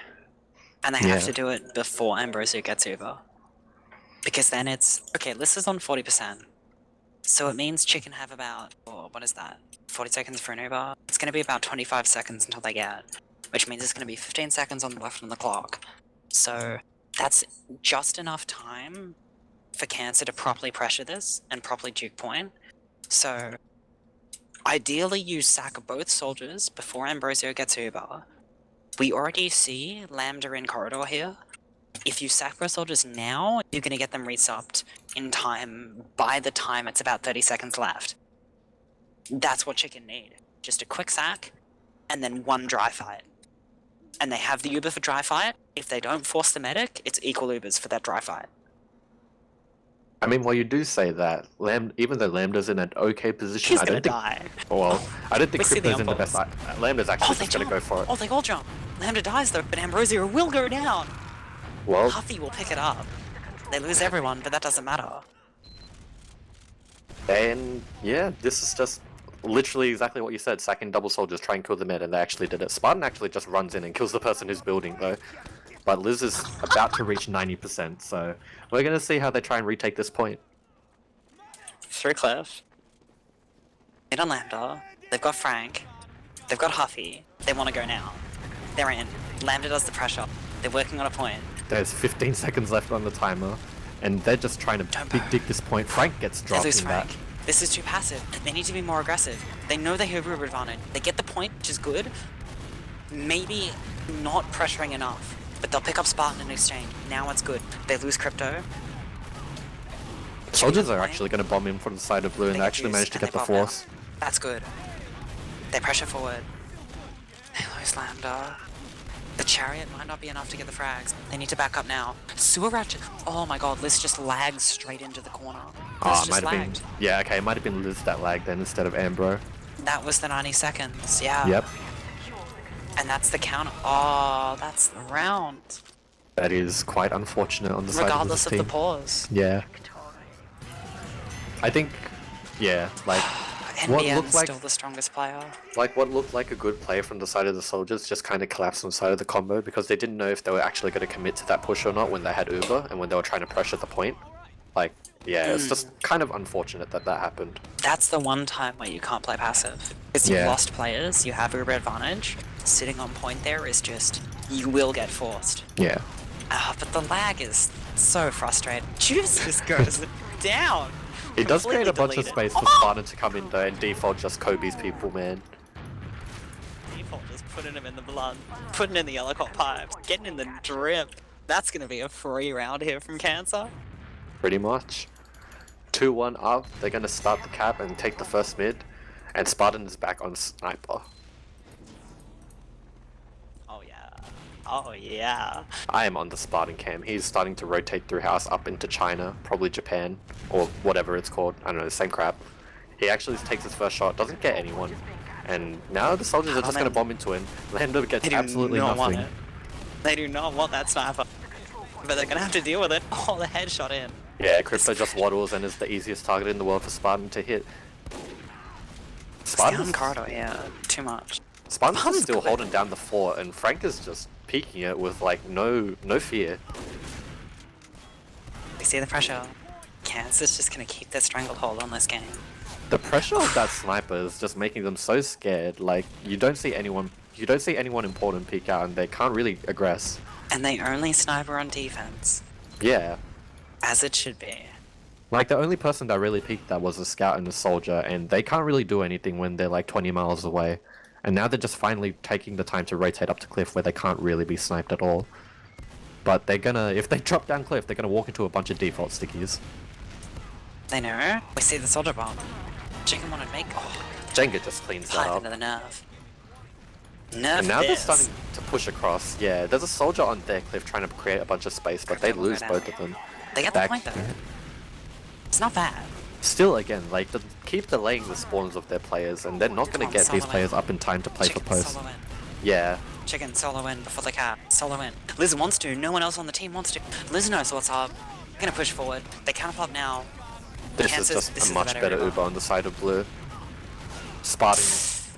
And they Yeah. have to do it before Ambrosio gets over. Because then it's... Okay, Liz is on 40%. So it means Chicken have about... Oh, what is that? 40 seconds for an Uber? It's going to be about 25 seconds until they get. Which means it's going to be 15 seconds on the left on the clock. So that's just enough time for Cancer to properly pressure this and properly duke point. So ideally you sack both soldiers before Ambrosio gets Uber. We already see Lambda in corridor here. If you sack both soldiers now, you're going to get them resupped in time by the time it's about 30 seconds left. That's what Chicken need. Just a quick sack, and then one dry fight. And they have the Uber for dry fight. If they don't force the medic, it's equal Ubers for that dry fight. I mean, well, you do say that. Even though Lambda's in an okay position, He's I gonna don't think. die. Well, I don't think We see the Crypto's in the best. Lambda's actually just gonna go for it. Oh, they all jump. Lambda dies though, but Ambrosio will go down. Well, Huffy will pick it up. They lose everyone, but that doesn't matter. and yeah, this is just literally exactly what you said. Sacking double soldiers, try and kill the med, and they actually did it. Spartan actually just runs in and kills the person who's building though. But Liz is about to reach 90%, so we're gonna see how they try and retake this point. Through Cliff. Hit on Lambda. They've got Frank. They've got Huffy. They want to go now. They're in. Lambda does the pressure. They're working on a point. There's 15 seconds left on the timer, and they're just trying to big dig this point. Frank gets They dropped lose in Frank. that. This is too passive. They need to be more aggressive. They know they have Uber advantage. They get the point, which is good. Maybe not pressuring enough, but they'll pick up Spartan in exchange. Now it's good. They lose Crypto. Soldiers are actually going to bomb in from the side of blue, and they actually managed to get the force. That's good. They pressure forward. They lose Lambda. The chariot might not be enough to get the frags. They need to back up now. Sewer Ratchet. Oh my god, Liz just lags straight into the corner. Liz It might have been. Yeah, okay, it might have been Liz that lagged then instead of Ambro. That was the 90 seconds, yeah. Yep. And that's the counter. Oh, that's the round. That is quite unfortunate on the side of Regardless this of team. the pause. Yeah. I think, yeah, like what NBN's looked like still the strongest player. what looked like a good play from the side of the soldiers just kind of collapsed on the side of the combo because they didn't know if they were actually going to commit to that push or not when they had Uber and when they were trying to pressure the point. Like, yeah, it's just kind of unfortunate that that happened. That's the one time where you can't play passive. Because you've lost players, you have Uber advantage. Sitting on point there is just, you will get forced. Yeah. But the lag is so frustrating. Juice just goes down. It does create a bunch of Completely space for Spartan to come in though, and default just Kobe's people, man. Default just putting him in the blood, putting in the yellow hot pipes, getting in the drip. That's gonna be a free round here from Cancer. Pretty much. 2-1 up, they're gonna start the cap and take the first mid, and Spartan is back on Sniper. Oh yeah. Oh yeah. I am on the Spartan cam. He's starting to rotate through house up into China, probably Japan, or whatever it's called. I don't know, the same crap. He actually takes his first shot, doesn't get anyone. And now the soldiers are just going to bomb into him. Lando gets absolutely nothing. They do not want that sniper. But they're going to have to deal with it. Oh, the headshot in. Yeah, Crypto just waddles and is the easiest target in the world for Spartan to hit. Spartan's corridor, yeah, too much. Spartan's still holding down the fort, and Frank is just peeking it with like no fear. We see the pressure. Cancer's just gonna keep their stranglehold on this game. The pressure of that sniper is just making them so scared. Like you don't see anyone important peek out, and they can't really aggress. And they only sniper on defense. Yeah. As it should be. Like, the only person that really peaked that was a scout and a soldier, and they can't really do anything when they're like 20 miles away. And now they're just finally taking the time to rotate up to cliff where they can't really be sniped at all. But they're gonna, if they drop down cliff, they're gonna walk into a bunch of default stickies. They know. We see the soldier bomb. Chicken wanted to make. Oh, Jenga just cleans that pipe up. into the nerve. Nerve And now they're this. starting to push across. Yeah, there's a soldier on their cliff trying to create a bunch of space, but they lose both of them. They get the point though. It's not bad. Still, again, like, keep delaying the spawns of their players, and they're not going to get these players up in time to play for Chicken post. solo in. Yeah. Chicken solo in before the cap. Solo in. Liz wants to. No one else on the team wants to. Liz knows what's up. They're gonna push forward. They counter up now. This is just a much better Uber on the side of blue. Spartan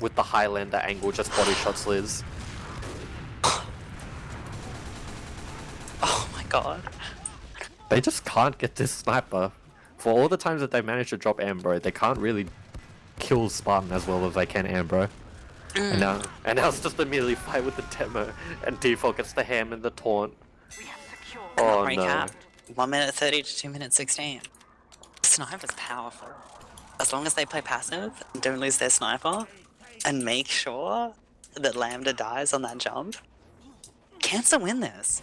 with the Highlander angle just body shots Liz. Oh my god. They just can't get this sniper. For all the times that they managed to drop Ambro, they can't really kill Spartan as well as they can Ambro. And now it's just immediately fight with the demo, and Default gets the ham and the taunt. Oh Recap. no. 1 minute 30 to 2 minutes 16. Sniper's powerful. As long as they play passive and don't lose their sniper, and make sure that Lambda dies on that jump, Cancer win this.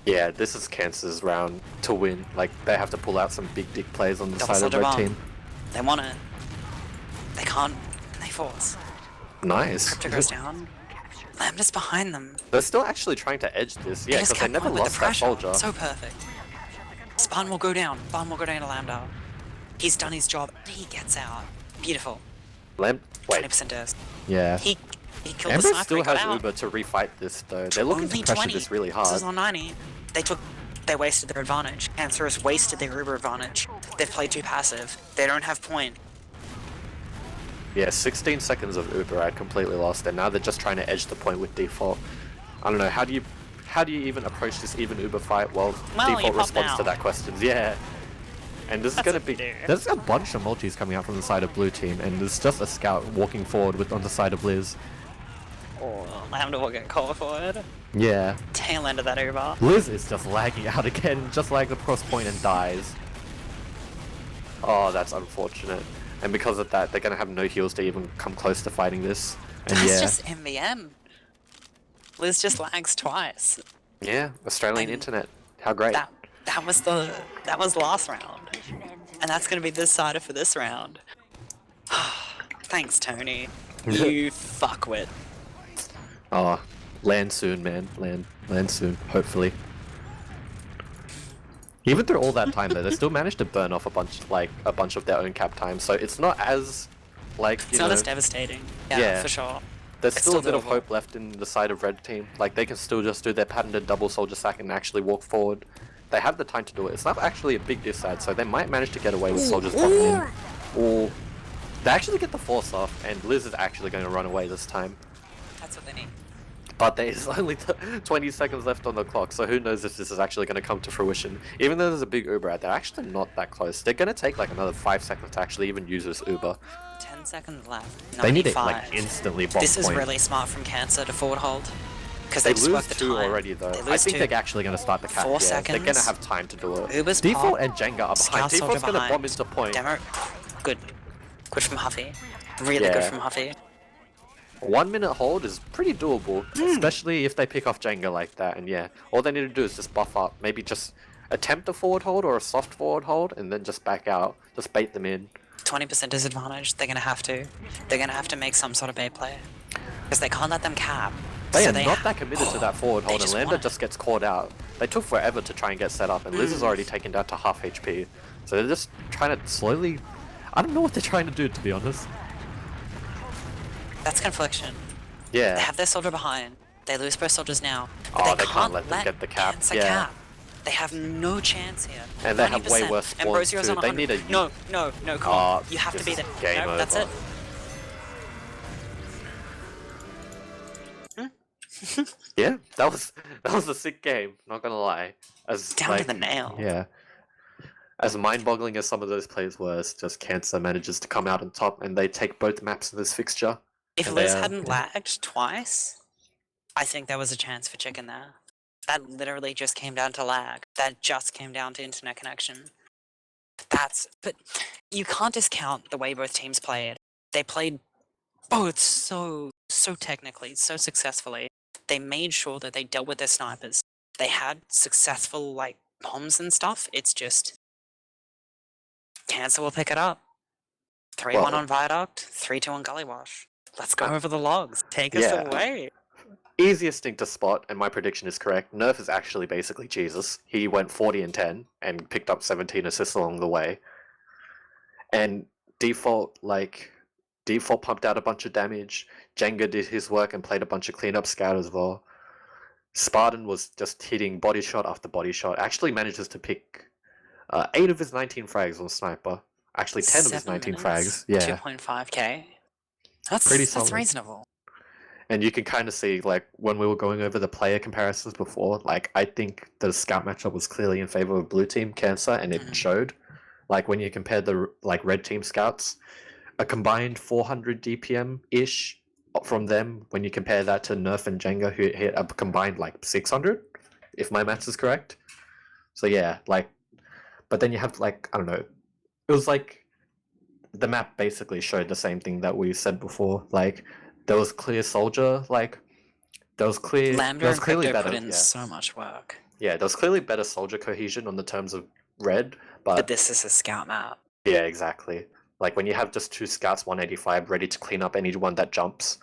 Yeah, this is Cancer's round to win. Like, they have to pull out some big dick plays on the Double side of soldier red bomb. team. They want it. They can't. And they force. Nice. Crypto goes down. Lambda's behind them. They're still actually trying to edge this, yeah, They just because they kept never going with lost the that pressure. soldier. So perfect. Spawn will go down. Spawn will go down to Lambda. He's done his job. He gets out. Beautiful. Wait. 20% dose. Yeah. He killed Amber the sniper. still He got has out. Uber to refight this though. They're looking Only to pressure 20. this really This hard. is on 90. They wasted their advantage. Cancer has wasted their Uber advantage. They've played too passive. They don't have point. Yeah, 16 seconds of Uber I completely lost, and now they're just trying to edge the point with Default. I don't know, how do you even approach this even Uber fight? Well, Well, you Default pop responds to down. that question. Yeah. And this is That's gonna what be. you do. There's a bunch of multis coming out from the side of blue team, and there's just a scout walking forward on the side of Liz. Oh, Lambda will get called forward. Yeah. Tail end of that Uber. Liz is just lagging out again, just like the cross point, and dies. Oh, that's unfortunate. And because of that, they're gonna have no heals to even come close to fighting this. And That's yeah. just MVM. Liz just lags twice. Yeah, Australian internet. How great. That was last round. And that's gonna be this sider for this round. Thanks, Tony. You fuckwit. Oh, land soon, man. Land soon, hopefully. Even through all that time though, they still managed to burn off a bunch of their own cap time, so it's not as like It's not as devastating. Yeah, for sure. There's It's still a still bit of doable. hope left in the side of red team. Like, they can still just do their patented double soldier sack and actually walk forward. They have the time to do it. It's not actually a big diss side, so they might manage to get away with soldiers popping in. Or they actually get the force off, and Liz is actually going to run away this time. That's what they need. But there's only 20 seconds left on the clock, so who knows if this is actually going to come to fruition. Even though there's a big Uber out there, actually not that close. They're going to take like another 5 seconds to actually even use this Uber. 10 seconds left. They need it 95. like instantly bomb This is point. really smart from Cancer to forward hold. Because They just lose worked the 2 time. already though. They I lose think 2. they're actually going to start the cap. 4 Yeah, they're going to seconds. have time to do it. Uber's Default pop. and Jenga are behind. Scout soldier Default's going to behind. bomb into point. Demo. Good. Good from Huffy. Really good Yeah. from Huffy. 1 minute hold is pretty doable, especially if they pick off Jenga like that. And yeah, all they need to do is just buff up. Maybe just attempt a forward hold or a soft forward hold, and then just back out. Just bait them in. 20% disadvantage. They're gonna have to. They're gonna have to make some sort of bait play. Because they can't let them cap. They So are not that committed to that forward they hold, and just Lambda want it. just gets caught out. They took forever to try and get set up, and Liz is already taken down to half HP. So they're just trying to slowly... I don't know what they're trying to do, to be honest. That's confliction. They Yeah. have their soldier behind. They lose both soldiers now. But Oh, they can't let them get the cap. Cancer Yeah. cap. They have no chance here. And they have way 90%. worse spawns Ambrosio's too. on They 100. need a- No, come on. Oh, You have to this be is there. game No, that's over. it. Yeah, that was a sick game, not gonna lie. As Down like, to the nail. Yeah. As mind-boggling as some of those plays were, it's just Cancer manages to come out on top, and they take both maps in this fixture. If And Liz they, hadn't lagged twice, I think there was a chance for chicken there. That literally just came down to lag. That just came down to internet connection. But you can't discount the way both teams played. They played both so technically, so successfully. They made sure that they dealt with their snipers. They had successful, like, bombs and stuff. It's just Cancer will pick it up. 3-1 Well, on Viaduct, 3-2 on Gully Wash. Let's go over the logs. Take us yeah. away. Easiest thing to spot, and my prediction is correct, Nerf is actually basically Jesus. He went 40 and 10 and picked up 17 assists along the way. And Default pumped out a bunch of damage. Jenga did his work and played a bunch of cleanup scout as well. Spartan was just hitting body shot after body shot. Actually manages to pick 8 of his 19 frags on sniper. Actually 10 of his 19 frags. Yeah. 2.5k. Pretty That's solid. reasonable. And you can kind of see, like, when we were going over the player comparisons before, like, I think the scout matchup was clearly in favor of blue team Cancer, and it showed. Like, when you compare the, like, red team scouts, a combined 400 DPM-ish from them, when you compare that to Nerf and Jenga, who hit a combined, like, 600, if my maths is correct. So, yeah, like, but then you have, like, I don't know, it was like, the map basically showed the same thing that we said before, like, there was clear soldier, like, Lambda there was and clearly Crypto better, put in yeah. so much work. Yeah, there was clearly better soldier cohesion on the terms of red, But this is a scout map. yeah, exactly. Like when you have just 2 scouts, 185, ready to clean up anyone that jumps,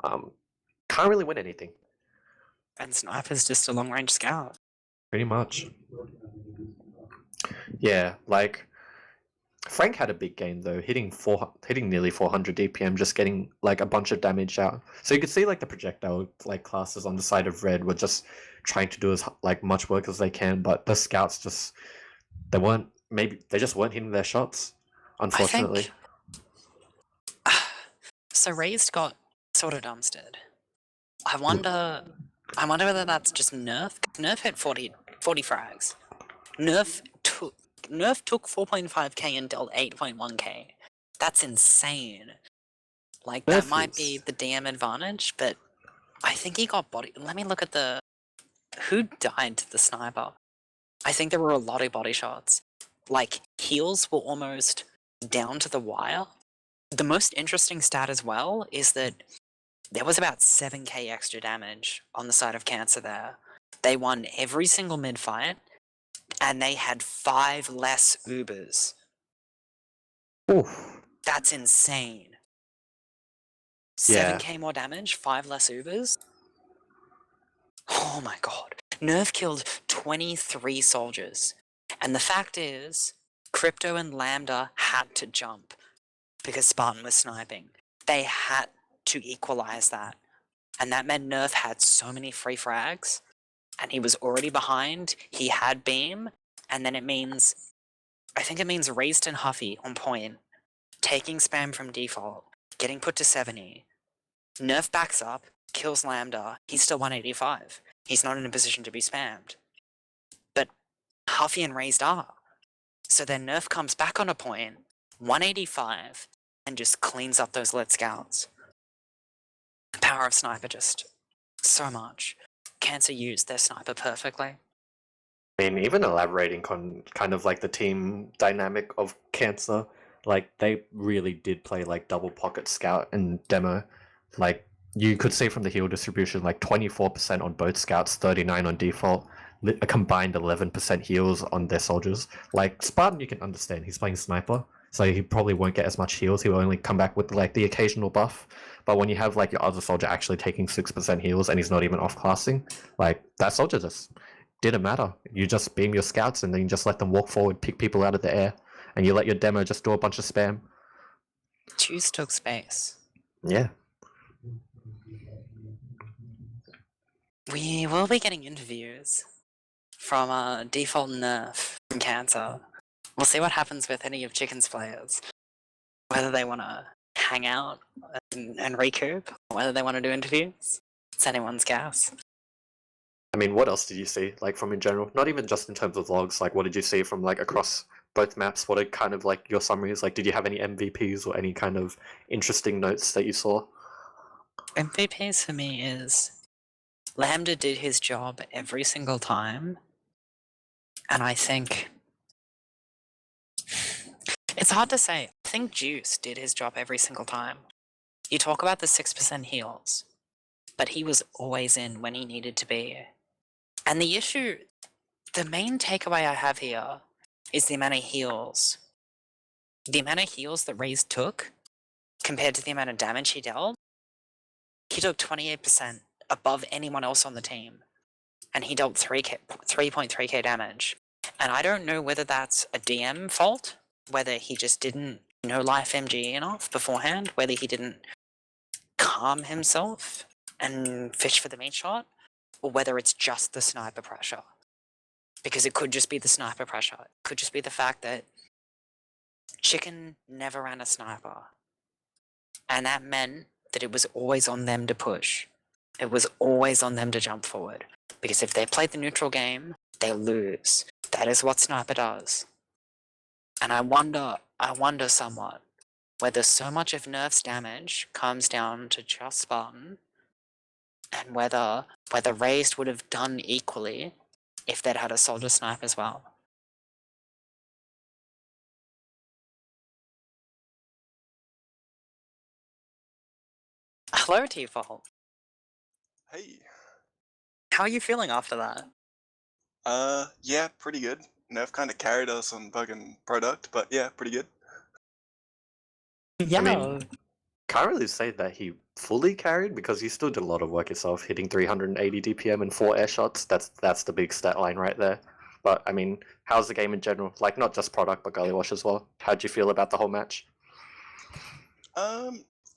can't really win anything. And Sniper's just a long range scout. Pretty much. Yeah, like Frank had a big game though, hitting nearly 400 DPM, just getting like a bunch of damage out. So you could see like the projectile like classes on the side of red were just trying to do as like much work as they can, but the scouts just they just weren't hitting their shots, unfortunately. So Raised got sort of dumpstered. I wonder whether that's just Nerf. Nerf hit 40 frags. Nerf took 4.5k and dealt 8.1k. That's insane. Like, that Nerf might is- be the DM advantage, but I think he got body. Let me look at who died to the sniper. I think there were a lot of body shots. Like, heals were almost down to the wire. The most interesting stat as well is that there was about 7k extra damage on the side of Cancer there. They won every single mid-fight, and they had 5 less Ubers. Oof. That's insane. Yeah. 7k more damage, 5 less Ubers? Oh my god. Nerf killed 23 soldiers. And the fact is, Crypto and Lambda had to jump because Spartan was sniping. They had to equalize that. And that meant Nerf had so many free frags, and he was already behind, he had beam, and then I think it means Raised and Huffy on point, taking spam from default, getting put to 70. Nerf backs up, kills Lambda, he's still 185. He's not in a position to be spammed. But Huffy and Raised are. So then Nerf comes back on a point, 185, and just cleans up those lit scouts. The power of Sniper just so much. Cancer used their Sniper perfectly. I mean, even elaborating on kind of like the team dynamic of Cancer, like they really did play like double pocket scout and demo. Like you could see from the heal distribution, like 24% on both scouts, 39 on default, a combined 11% heals on their soldiers. Like Spartan, you can understand he's playing sniper, so he probably won't get as much heals. He will only come back with like the occasional buff. But when you have like your other soldier actually taking 6% heals and he's not even off classing, like that soldier just didn't matter. You just beam your scouts and then you just let them walk forward, pick people out of the air, and you let your demo just do a bunch of spam. Choose took space. Yeah. We will be getting interviews from Default Nerf from Cancer. We'll see what happens with any of Chiken's players. Whether they want to hang out and recoup, or whether they want to do interviews. It's anyone's guess. I mean, what else did you see, like, from in general? Not even just in terms of logs, like, what did you see from, like, across both maps? What are kind of, like, your summaries? Like, did you have any MVPs or any kind of interesting notes that you saw? MVPs for me is Lambda did his job every single time, and I think It's hard to say. I think Juice did his job every single time. You talk about the 6% heals, but he was always in when he needed to be. And the issue, the main takeaway I have here is the amount of heals. The amount of heals that Raze took compared to the amount of damage he dealt. He took 28% above anyone else on the team. And he dealt 3.3k damage. And I don't know whether that's a DM fault, whether he just didn't know life MG enough beforehand, whether he didn't calm himself and fish for the meat shot, or whether it's just the sniper pressure. Because it could just be the sniper pressure. It could just be the fact that Chicken never ran a sniper. And that meant that it was always on them to push. It was always on them to jump forward. Because if they play the neutral game, they lose. That is what sniper does. And I wonder somewhat whether so much of Nerf's damage comes down to just Spartan, and whether Raised would have done equally if they'd had a soldier snipe as well. Hello, T-Fault. Hey. How are you feeling after that? Yeah, pretty good. Nerf kind of carried us on fucking product, but yeah, pretty good. Yeah. I mean, can't really say that he fully carried because he still did a lot of work himself, hitting 380 DPM and 4 air shots. That's the big stat line right there. But I mean, how's the game in general? Like, not just product, but Gully Wash as well. How'd you feel about the whole match?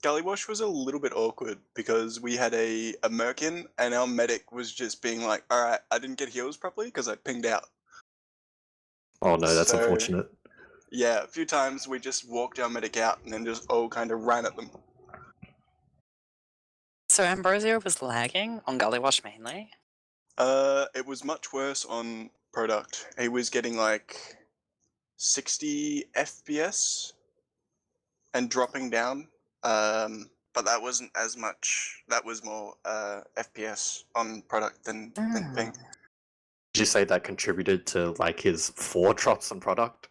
Gully Wash was a little bit awkward because we had a Merkin and our medic was just being like, alright, I didn't get heals properly because I pinged out. Oh no, that's So- unfortunate. Yeah, a few times we just walked our medic out and then just all kind of ran at them. So Ambrosio was lagging on Gully Wash mainly? It was much worse on product. He was getting like 60 FPS and dropping down. But that wasn't as much. That was more FPS on product than ping. Did you say that contributed to like his 4 drops on product?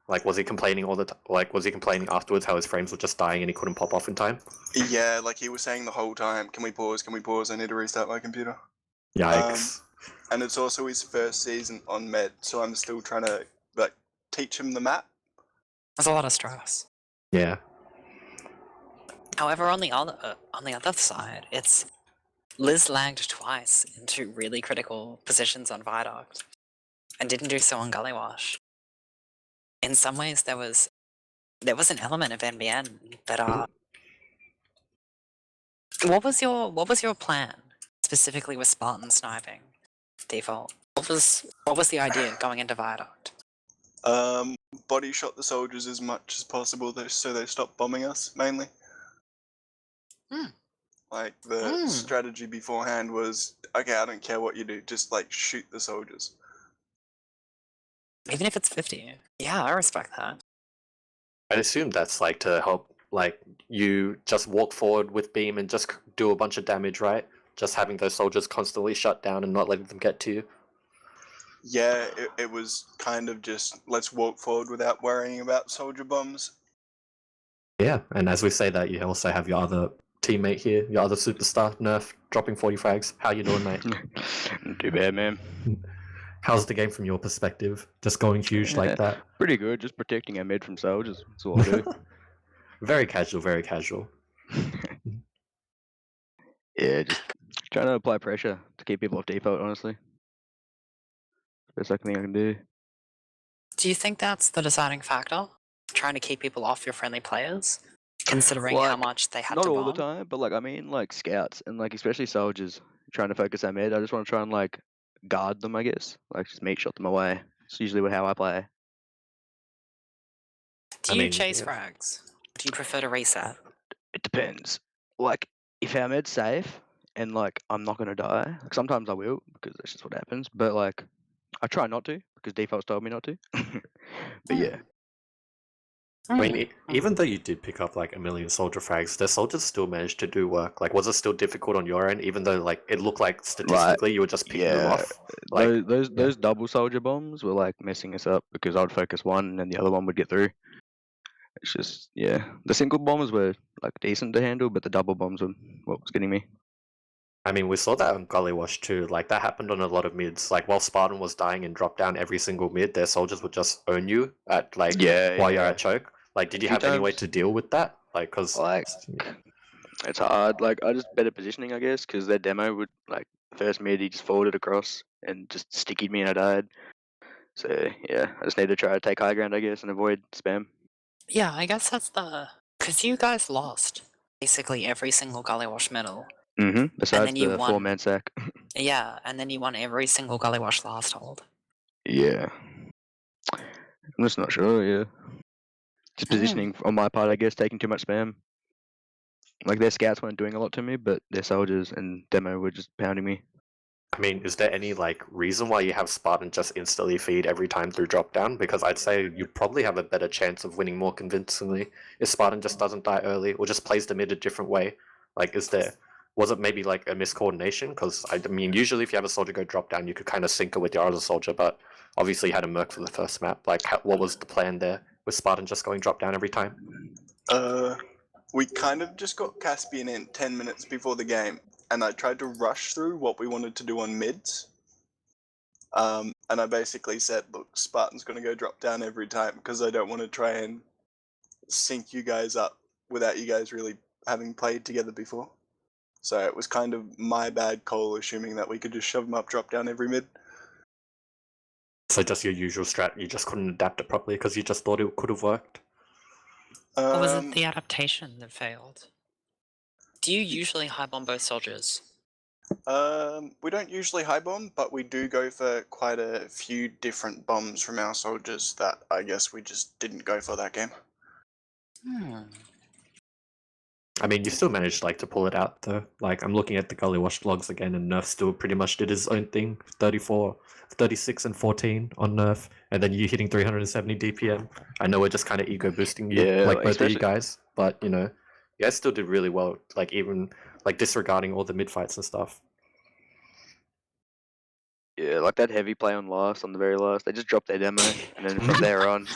Like, was he complaining all the time? Like, was he complaining afterwards how his frames were just dying and he couldn't pop off in time? Yeah, like he was saying the whole time, can we pause, I need to restart my computer. Yikes. And it's also his first season on med, so I'm still trying to like teach him the map. There's a lot of stress. Yeah. However, on the other side, it's Liz lagged twice into really critical positions on Viaduct, and didn't do so on Gully Wash. In some ways, there was an element of NBN that What was your plan specifically with Spartan sniping? Default. What was the idea going into Viaduct? Body shot the soldiers as much as possible so they stop bombing us, mainly. Like, the strategy beforehand was, okay, I don't care what you do, just, like, shoot the soldiers. Even if it's 50. Yeah, I respect that. I'd assume that's, like, to help, like, you just walk forward with beam and just do a bunch of damage, right? Just having those soldiers constantly shut down and not letting them get to you. Yeah, it was kind of just, let's walk forward without worrying about soldier bombs. Yeah, and as we say that, you also have your other teammate here, your other superstar, Nerf, dropping 40 frags. How you doing, mate? Not too bad, man. How's the game from your perspective? Just going huge like that? Pretty good, just protecting our mid from soldiers. That's all I do. Very casual, very casual. Yeah, just trying to apply pressure to keep people off default, honestly. Best I can do. Do you think that's the deciding factor? Trying to keep people off your friendly players? Considering how Like, much they had Not to all the bomb? time, but like I mean like scouts and like especially soldiers trying to focus our mid. I just want to try and like guard them, I guess. Like just meat shot them away. It's usually how I play. Do you chase frags? Do you prefer to reset? It depends. Like if our mid's safe and like I'm not gonna die, like, sometimes I will because that's just what happens. But like I try not to because default's told me not to. But yeah. I mean, even though you did pick up like a million soldier frags, the soldiers still managed to do work. Like, was it still difficult on your end, even though like it looked like statistically you were just picking them off? Like, those double soldier bombs were like messing us up because I would focus one and then the other one would get through. It's just the single bombs were like decent to handle, but the double bombs were what was getting me. I mean, we saw that on Gully Wash too. Like that happened on a lot of mids. Like while Spartan was dying and drop down every single mid, their soldiers would just own you at like while you're at choke. Like, did you few have any way times. to deal with that? Like, cause Like it's hard. Like I just better positioning, I guess, because their demo would like the first mid he just forwarded across and just stickied me and I died. So yeah, I just need to try to take high ground, I guess, and avoid spam. Yeah, I guess that's the... Because you guys lost basically every single Gully Wash medal. Besides then you the won. 4-man sack. Yeah, and then you won every single Gully Wash last hold. Yeah. I'm just not sure, yeah. Just positioning on my part, I guess, taking too much spam. Like their scouts weren't doing a lot to me, but their soldiers and demo were just pounding me. I mean, is there any like reason why you have Spartan just instantly feed every time through drop down? Because I'd say you probably have a better chance of winning more convincingly if Spartan just doesn't die early or just plays the mid a different way. Like, was it maybe like a miscoordination? Because I mean, usually if you have a soldier go drop down, you could kind of sync it with your other soldier, but obviously you had a merc for the first map. Like, what was the plan there with Spartan just going drop down every time? We kind of just got Caspian in 10 minutes before the game, and I tried to rush through what we wanted to do on mids. And I basically said, look, Spartan's going to go drop down every time because I don't want to try and sync you guys up without you guys really having played together before. So it was kind of my bad call, assuming that we could just shove them up, drop down every mid. So just your usual strat, you just couldn't adapt it properly because you just thought it could have worked? Or was it the adaptation that failed? Do you usually high bomb both soldiers? We don't usually high bomb, but we do go for quite a few different bombs from our soldiers that I guess we just didn't go for that game. I mean, you still managed like to pull it out though. Like I'm looking at the Gully Wash logs again, and Nerf still pretty much did his own thing. 34, 36, and 14 on Nerf, and then you hitting 370 DPM. I know we're just kind of ego boosting you, like both of you guys, but you guys still did really well. Like even like disregarding all the mid fights and stuff. Yeah, like that heavy play on the very last, they just dropped their demo, and then from there on.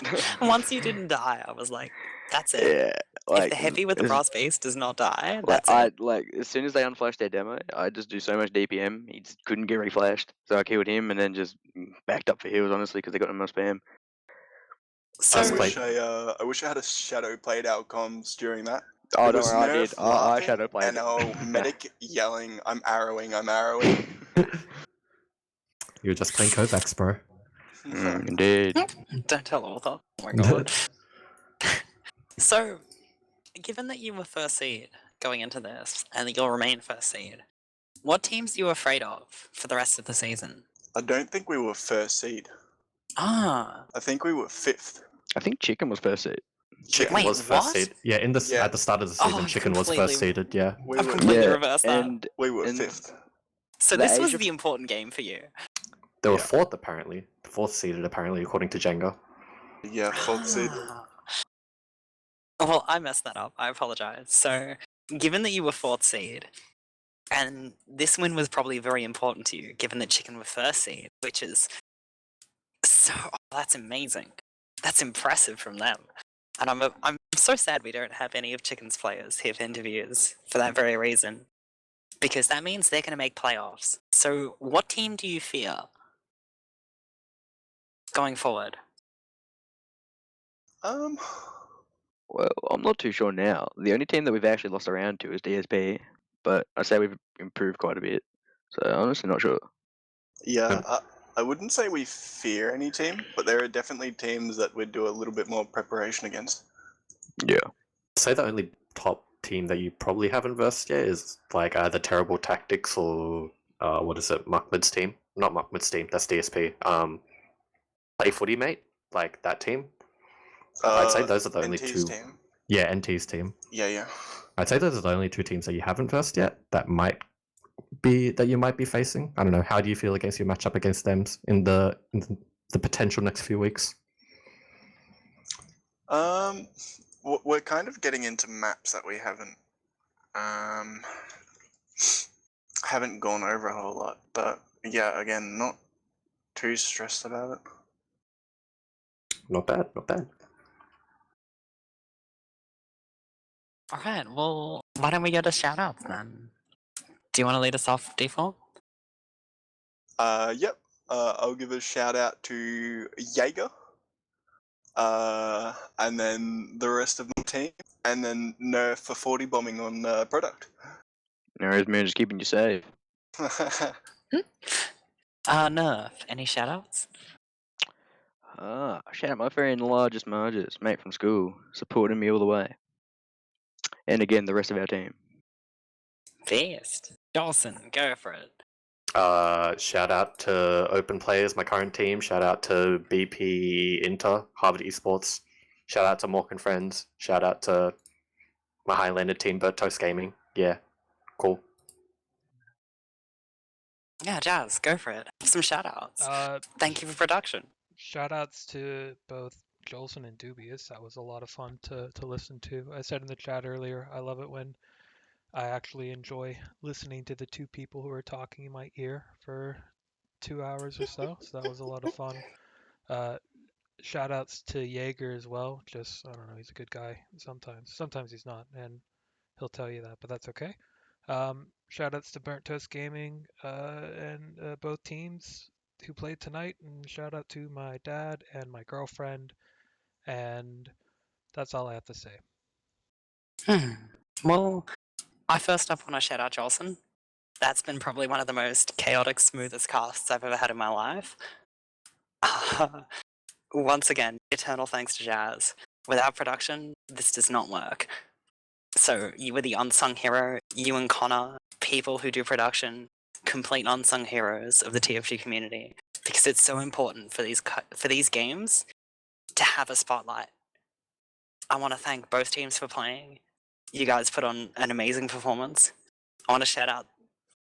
Once you didn't die, I was like, that's it. Yeah, like if the heavy with the brass base does not die, like that's it. like as soon as they unflashed their demo, I just do so much DPM, he just couldn't get reflashed. So I killed him and then just backed up for heals, honestly, because they got no more spam. So I wish I had a shadow played out comms during that. Oh, don't worry, I did. I shadow played and our medic yelling, "I'm arrowing, I'm arrowing." You were just playing Kovacs, bro. Indeed. Don't tell Arthur. Oh my god. So, given that you were first seed going into this, and that you'll remain first seed, what teams are you afraid of for the rest of the season? I don't think we were first seed. Ah. I think we were 5th. I think Chicken was first seed. Chicken was first seed. Yeah, at the start of the season, Chicken was first seeded. Yeah, I've completely reversed that. And we were 5th. So this was the important game for you. They were 4th apparently. 4th seeded apparently, according to Jenga. Yeah, 4th seed. Well, I messed that up. I apologize. So, given that you were 4th seed, and this win was probably very important to you, given that Chicken were first seed, which is so... Oh, that's amazing. That's impressive from them. And I'm so sad we don't have any of Chicken's players here for interviews for that very reason. Because that means they're going to make playoffs. So, what team do you fear going forward? Well, I'm not too sure now. The only team that we've actually lost around to is DSP, but I say we've improved quite a bit. So I'm honestly not sure. Yeah, I wouldn't say we fear any team, but there are definitely teams that we'd do a little bit more preparation against. Yeah. I'd say the only top team that you probably haven't versed yet is like either Terrible Tactics or what is it, Muckman's team? Not Muckman's team, that's DSP. Play Footy Mate, like that team. I'd say those are the only NT's two. Team. Yeah, NT's team. Yeah. I'd say those are the only two teams that you haven't versed yet that you might be facing. I don't know. How do you feel against your matchup against them in the potential next few weeks? We're kind of getting into maps that we haven't gone over a whole lot, but yeah, again, not too stressed about it. Not bad, not bad. Alright, well, why don't we go to shout-outs then? Do you want to lead us off, Default? Yep. I'll give a shout out to Jaeger. And then the rest of my team, and then Nerf for 40 bombing on product. No worries, man. Just keeping you safe. Nerf, any shout-outs? Shout out my friend largest Marges, mate from school, supporting me all the way. And again, the rest of our team. Beast. Jolson, go for it. Shout out to Open Players, my current team. Shout out to BP Inter, Harvard Esports. Shout out to Mork and Friends. Shout out to my Highlander team, Bert Toast Gaming. Yeah, cool. Yeah, Jazz, go for it. Some shout-outs. Thank you for production. Shoutouts to both Jolson and Dubious. That was a lot of fun to listen to. I said in the chat earlier, I love it when I actually enjoy listening to the two people who are talking in my ear for 2 hours or so. So that was a lot of fun. Shoutouts to Jaeger as well. Just, I don't know, he's a good guy sometimes. Sometimes he's not, and he'll tell you that, but that's okay. Shoutouts to Burnt Toast Gaming and both teams who played tonight, and shout out to my dad and my girlfriend, and that's all I have to say. Well, I first up want to shout out Jolson. That's been probably one of the most chaotic, smoothest casts I've ever had in my life. Once again, eternal thanks to Jazz. Without production, this does not work. So you were the unsung hero, you and Connor, people who do production, complete unsung heroes of the TF2 community, because it's so important for these games to have a spotlight. I want to thank both teams for playing. You guys put on an amazing performance. I want to shout out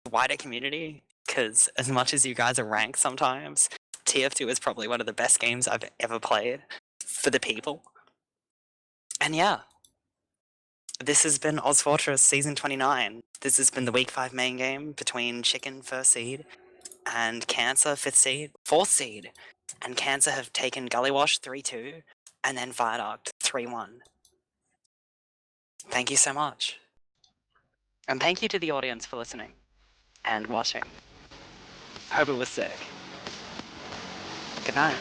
the wider community, because as much as you guys are ranked sometimes, TF2 is probably one of the best games I've ever played for the people. And yeah, this has been ozfortress Season 29. This has been the Week 5 main game between Chiken, 1st seed, and Cancer, 5th seed, 4th seed. And Cancer have taken Gullywash 3-2, and then Viaduct 3-1. Thank you so much. And thank you to the audience for listening and watching. Hope it was sick. Good night.